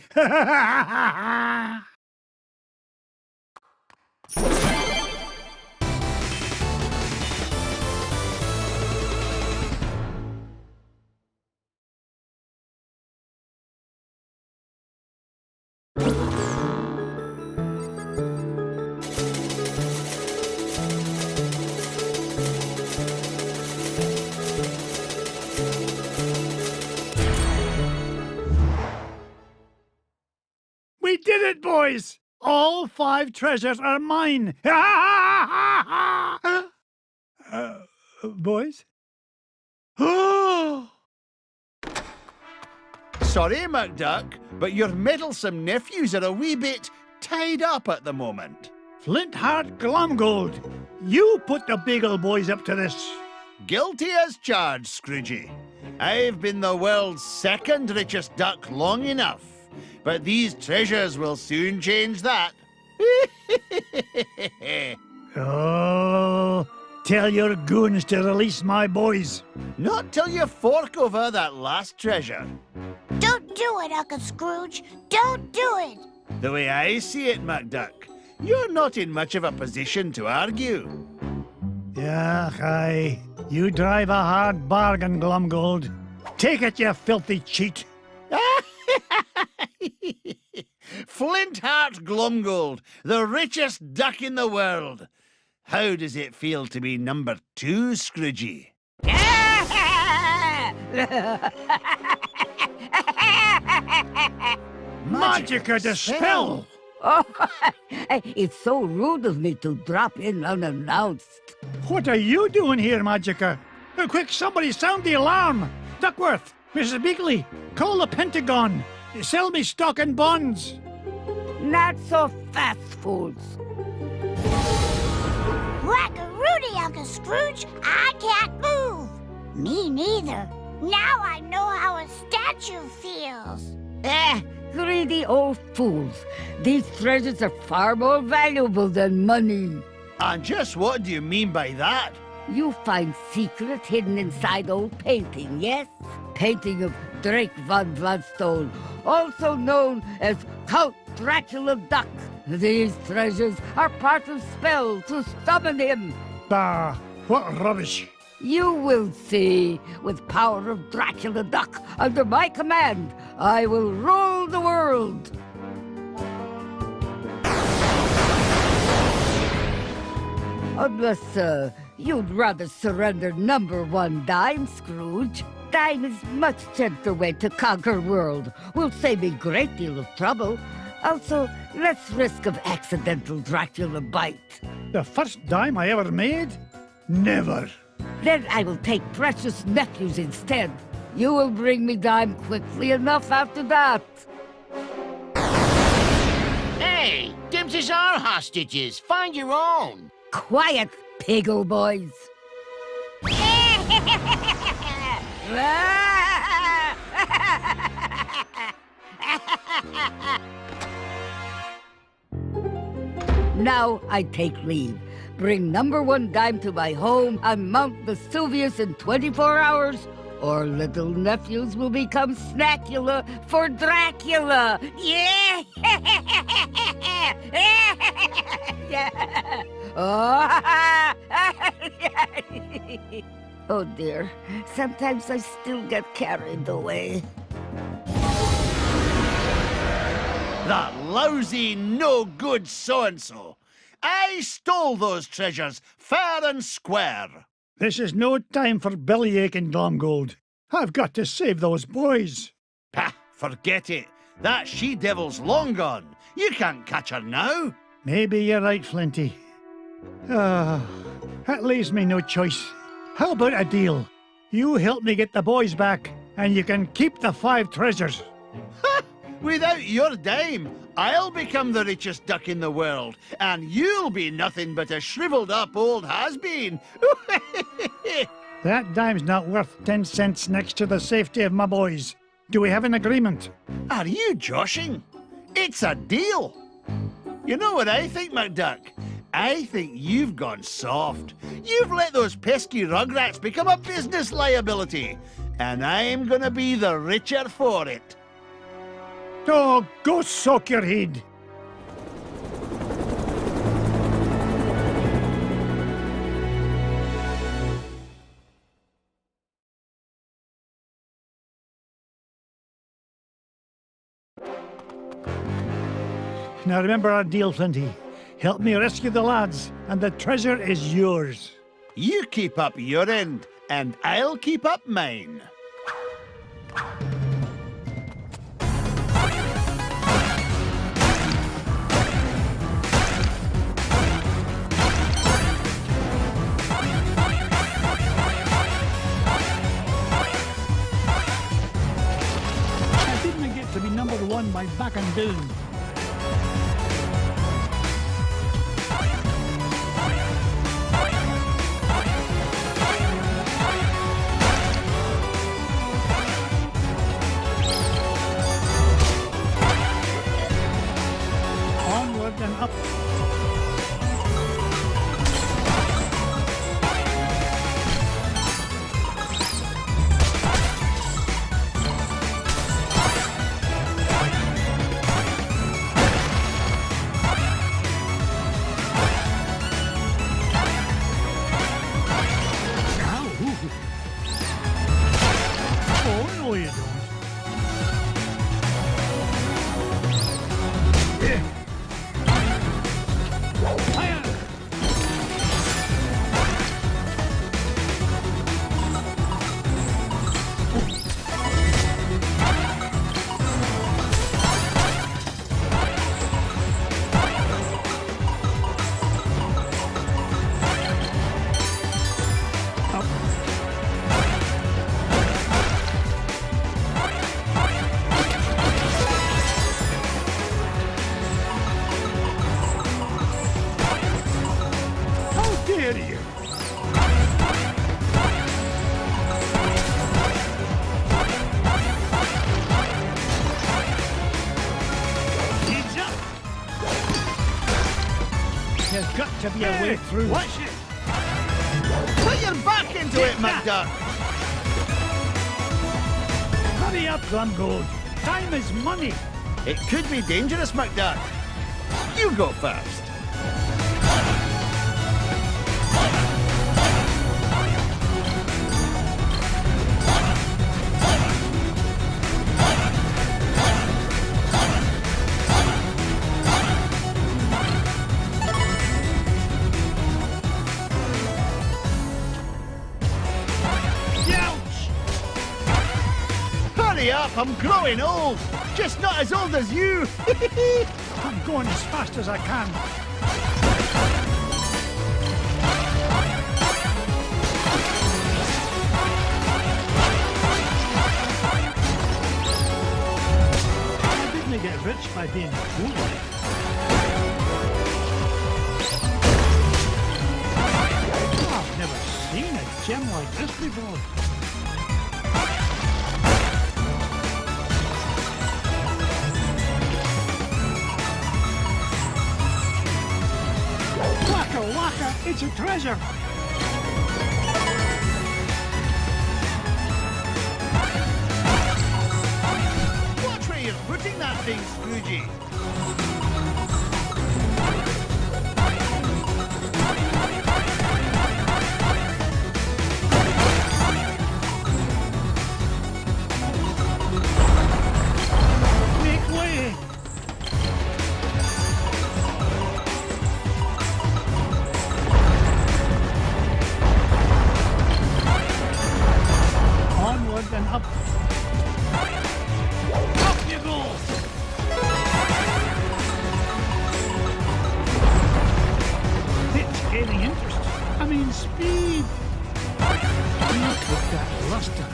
A: We did it, boys! All 5 treasures are mine! Boys?
B: Sorry, McDuck, but your meddlesome nephews are a wee bit tied up at the moment.
A: Flintheart Glomgold, you put the Beagle Boys up to this.
B: Guilty as charged, Scroogey. I've been the world's 2nd richest duck long enough, but these treasures will soon change that.
A: Oh, tell your goons to release my boys.
B: Not till you fork over that last treasure.
C: Don't do it, Uncle Scrooge. Don't do it.
B: The way I see it, McDuck, you're not in much of a position to argue.
A: Yeah, aye. You drive a hard bargain, Glomgold. Take it, you filthy cheat.
B: Flintheart Glomgold, the richest duck in the world. How does it feel to be number 2, Scroogey?
A: Magica dispel!
K: Oh, it's so rude of me to drop in unannounced.
A: What are you doing here, Magica? Quick, somebody sound the alarm! Duckworth, Mrs. Beakley, call the Pentagon. Sell me stock and bonds.
K: Not so fast, fools.
C: Whack-a-rooney, Uncle Scrooge. I can't move. Me neither. Now I know how a statue feels.
K: Greedy old fools. These treasures are far more valuable than money.
B: And just what do you mean by that?
K: You find secrets hidden inside old painting, yes? Painting of Drake von Gladstone, also known as Count Dracula Duck. These treasures are part of spells to summon him.
A: Bah, what rubbish.
K: You will see. With power of Dracula Duck under my command, I will rule the world. Unless, you'd rather surrender number 1 dime, Scrooge. Dime is much gentler way to conquer world. Will save a great deal of trouble. Also, less risk of accidental Dracula bite.
A: The first dime I ever made? Never.
K: Then I will take precious nephews instead. You will bring me dime quickly enough after that.
I: Hey, Dims is our hostages. Find your own.
K: Quiet, piggle boys. Now I take leave. Bring number 1 dime to my home on Mount Vesuvius in 24 hours, or little nephews will become Snackula for Dracula. Yeah! Oh dear, sometimes I still get carried away.
B: That lousy, no-good so-and-so. I stole those treasures fair and square.
A: This is no time for bellyache and Glomgold. I've got to save those boys.
B: Pah, forget it. That she-devil's long gone. You can't catch her now.
A: Maybe you're right, Flinty. That leaves me no choice. How about a deal? You help me get the boys back, and you can keep the 5 treasures.
B: Ha! Without your dime, I'll become the richest duck in the world, and you'll be nothing but a shriveled-up old has-been.
A: That dime's not worth 10 cents next to the safety of my boys. Do we have an agreement?
B: Are you joshing? It's a deal. You know what I think, McDuck? I think you've gone soft. You've let those pesky rugrats become a business liability, and I'm gonna be the richer for it.
A: Oh, go soak your head. Now remember our deal, Flinty. Help me rescue the lads, and the treasure is yours.
B: You keep up your end, and I'll keep up mine.
A: I didn't get to be number 1 by backing down. Onward and up. dare you? Heads up! There's got to be a way through.
B: Watch it! Put your back into it, McDuck!
A: Hurry up, Glumgold. Time is money.
B: It could be dangerous, McDuck. You go first. Hurry up, I'm growing old. Just not as old as you.
A: I'm going as fast as I can. I didn't get rich by being cool. I've never seen a gem like this before. Waka, it's a treasure!
B: Watch where you're putting that thing, Scroogey.
A: Make way! Onward and up. Up you go! It's gaining interest. I mean speed. Look at that luster.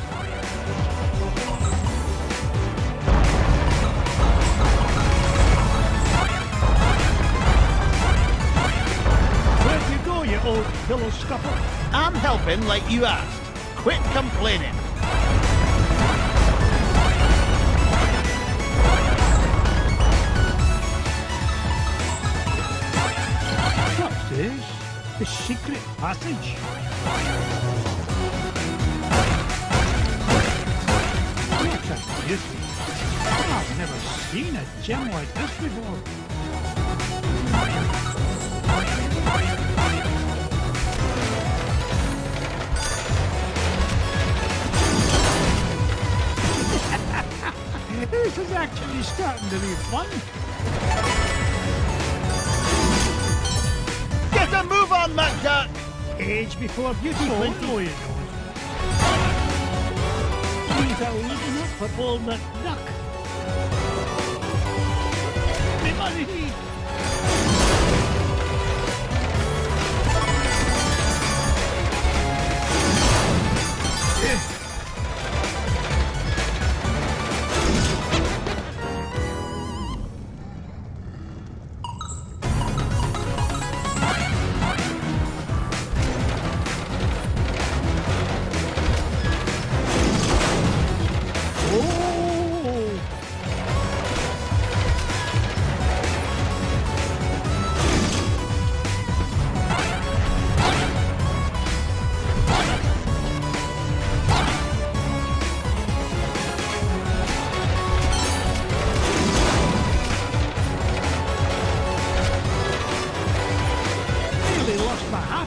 A: Where'd you go, you old pillow stuffer?
B: I'm helping like you asked. Quit complaining.
A: What's this? The secret passage? What a beauty! I've never seen a gem like this before. This is actually starting to be fun.
B: Get a move on, McDuck!
A: Age before beauty, Flinty. Oh, you know. Things are looking up for old McDuck. Me money!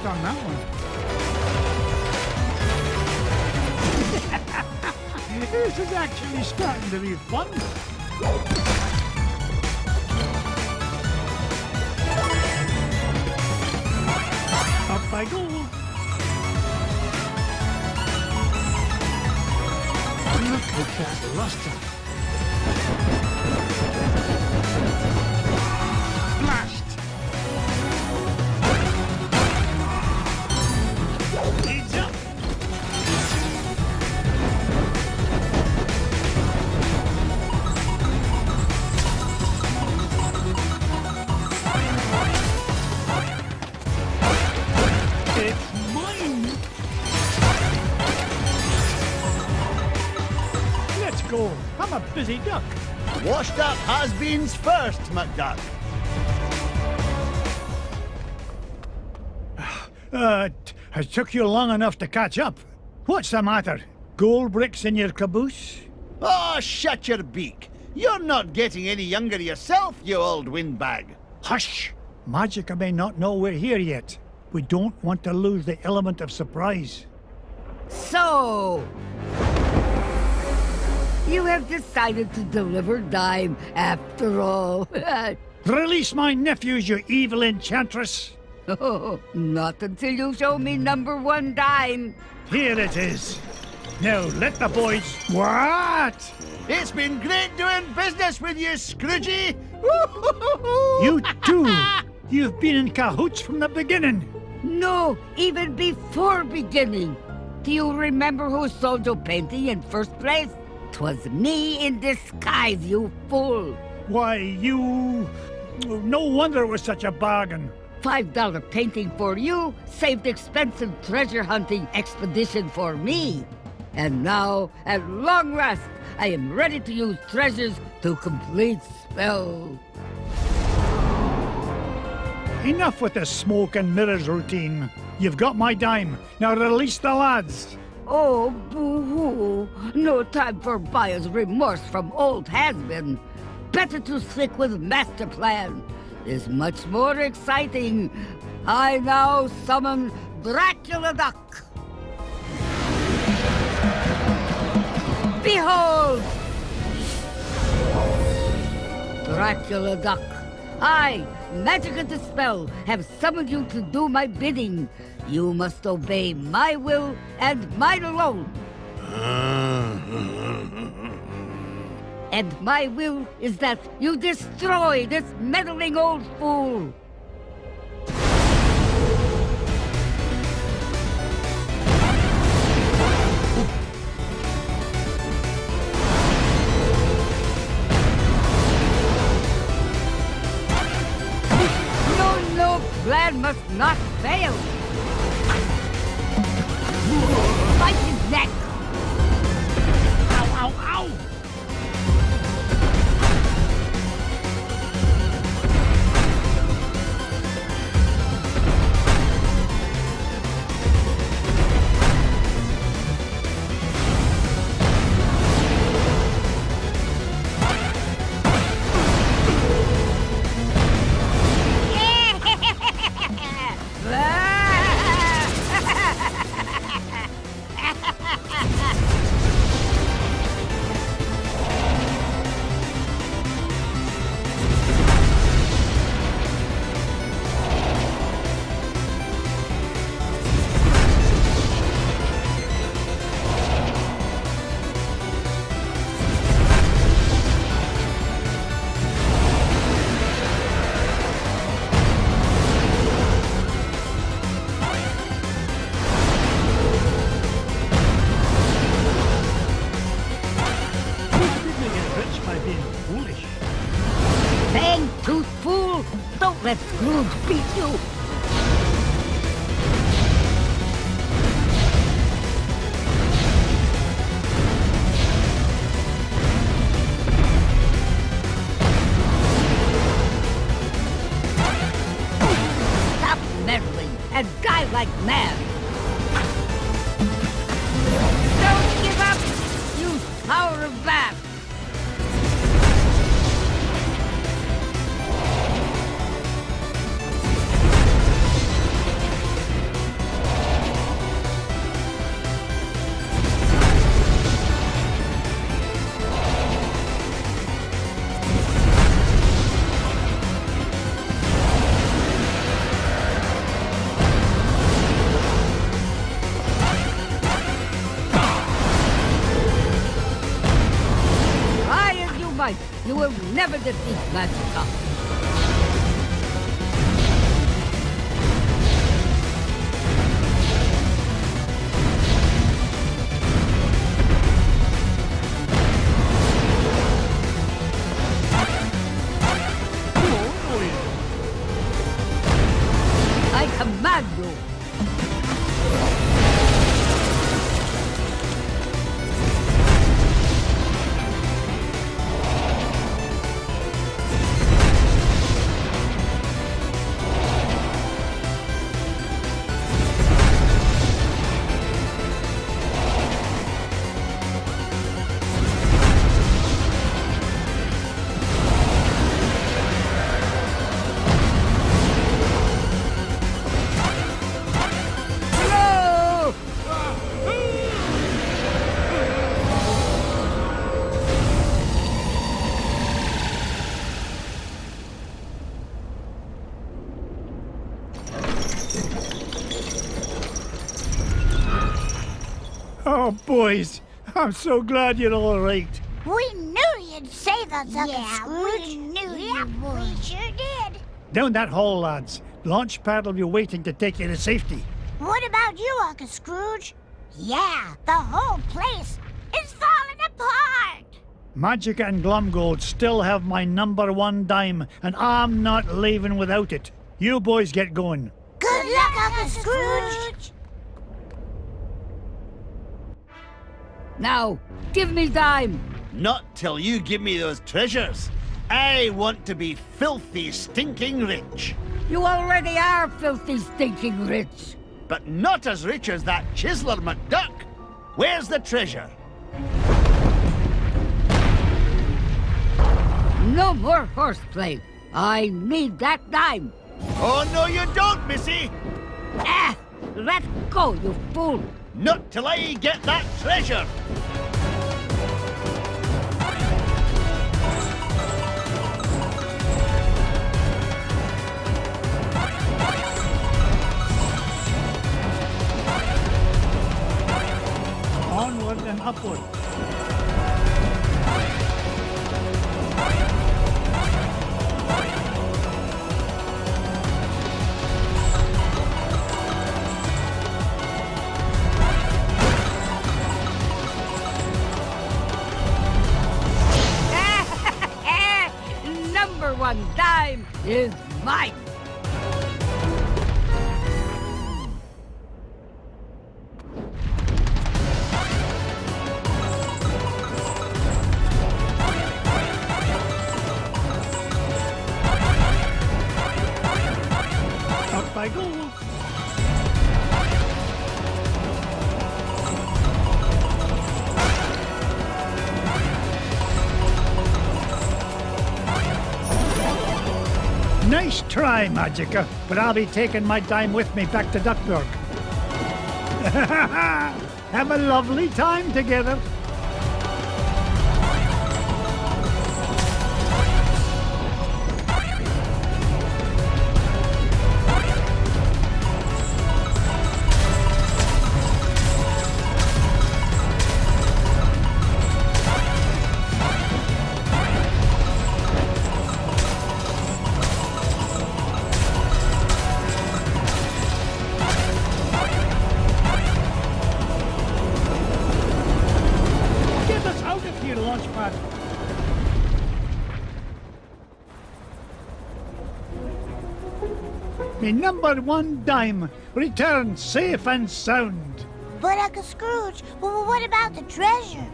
A: On that one. This is actually starting to be fun. Up I go. Look at that luster. Blast. Heads up. I'm a busy duck.
B: Washed up has-beens first, McDuck.
A: It took you long enough to catch up. What's the matter? Gold bricks in your caboose?
B: Oh, shut your beak. You're not getting any younger yourself, you old windbag.
A: Hush! Magica may not know we're here yet. We don't want to lose the element of surprise.
K: So, you have decided to deliver dime after all.
A: Release my nephews, you evil enchantress!
K: Oh, not until you show me number 1 dime.
A: Here it is. Now let the boys... What?
B: It's been great doing business with you, Scroogey.
A: You too! You've been in cahoots from the beginning.
K: No, even before beginning. Do you remember who sold your painting in first place? 'Twas me in disguise, you fool.
A: Why, you... No wonder it was such a bargain.
K: $5 painting for you saved expensive treasure hunting expedition for me. And now, at long last, I am ready to use treasures to complete spell.
A: Enough with the smoke and mirrors routine. You've got my dime. Now release the lads.
K: Oh, boo-hoo. No time for buyer's remorse from old has-been. Better to stick with master plan. Is much more exciting. I now summon Dracula Duck. Behold! Dracula Duck, I, Magic and Dispel, have summoned you to do my bidding. You must obey my will and mine alone. And my will is that you destroy this meddling old fool. No plan must not fail. Bite his neck. Ow, ow, ow! Fang-toothed fool! Don't let Scrooge beat you! Stop meddling and die like mad! Don't give up, you Tower of Bat! You will never defeat Magica. I command you.
A: Oh, boys, I'm so glad you're all right.
C: We knew you'd save us, Uncle Scrooge. We knew you would. We sure did.
A: Down that hall, lads. Launchpad will be waiting to take you to safety.
C: What about you, Uncle Scrooge? Yeah, the whole place is falling apart.
A: Magica and Glumgold still have my #1 dime, and I'm not leaving without it. You boys get going.
C: Good luck, Uncle Scrooge.
K: Now, give me dime.
B: Not till you give me those treasures. I want to be filthy, stinking rich.
K: You already are filthy, stinking rich.
B: But not as rich as that Chiseler McDuck. Where's the treasure?
K: No more horseplay. I need that dime.
B: Oh, no, you don't, missy.
K: Ah! Let go, you fool.
B: Not till I get that treasure.
A: Onward and upward.
K: #1 dime is mine.
A: Up I go. Nice try, Magica, but I'll be taking my dime with me back to Duckburg. Have a lovely time together. Get us out of here, Launchpad. Me #1 dime returned safe and sound.
C: But Uncle Scrooge, what about the treasure?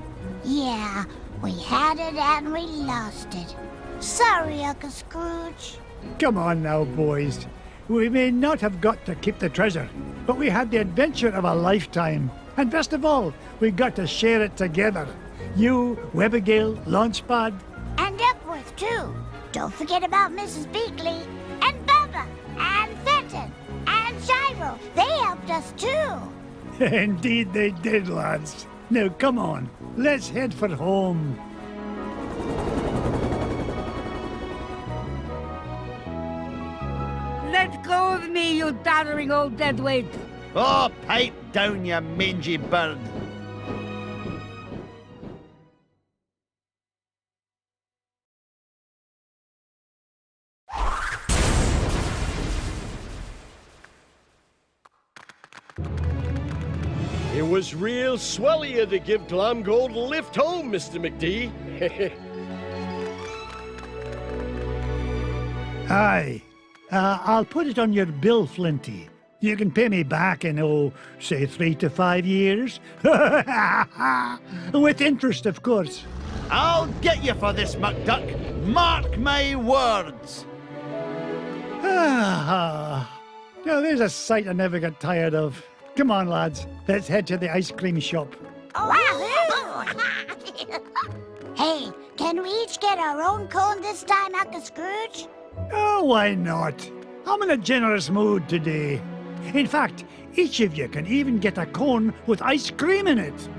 C: Yeah, we had it and we lost it. Sorry, Uncle Scrooge.
A: Come on now, boys. We may not have got to keep the treasure, but we had the adventure of a lifetime. And best of all, we got to share it together. You, Webigail, Launchpad.
C: And Duckworth, too. Don't forget about Mrs. Beakley, and Bubba, and Fenton, and Gyro. They helped us, too.
A: Indeed they did, lads. Now, come on. Let's head for home.
K: Let go of me, you doddering old deadweight.
B: Oh, pipe down, you mangy bird.
F: It was real swell of you to give Glomgold a lift home, Mr. McD.
A: Aye. I'll put it on your bill, Flinty. You can pay me back in, say 3 to 5 years. With interest, of course.
B: I'll get you for this, McDuck. Mark my words.
A: Now, there's a sight I never get tired of. Come on, lads. Let's head to the ice cream shop.
C: Hey, can we each get our own cone this time, Uncle Scrooge?
A: Oh, why not? I'm in a generous mood today. In fact, each of you can even get a cone with ice cream in it.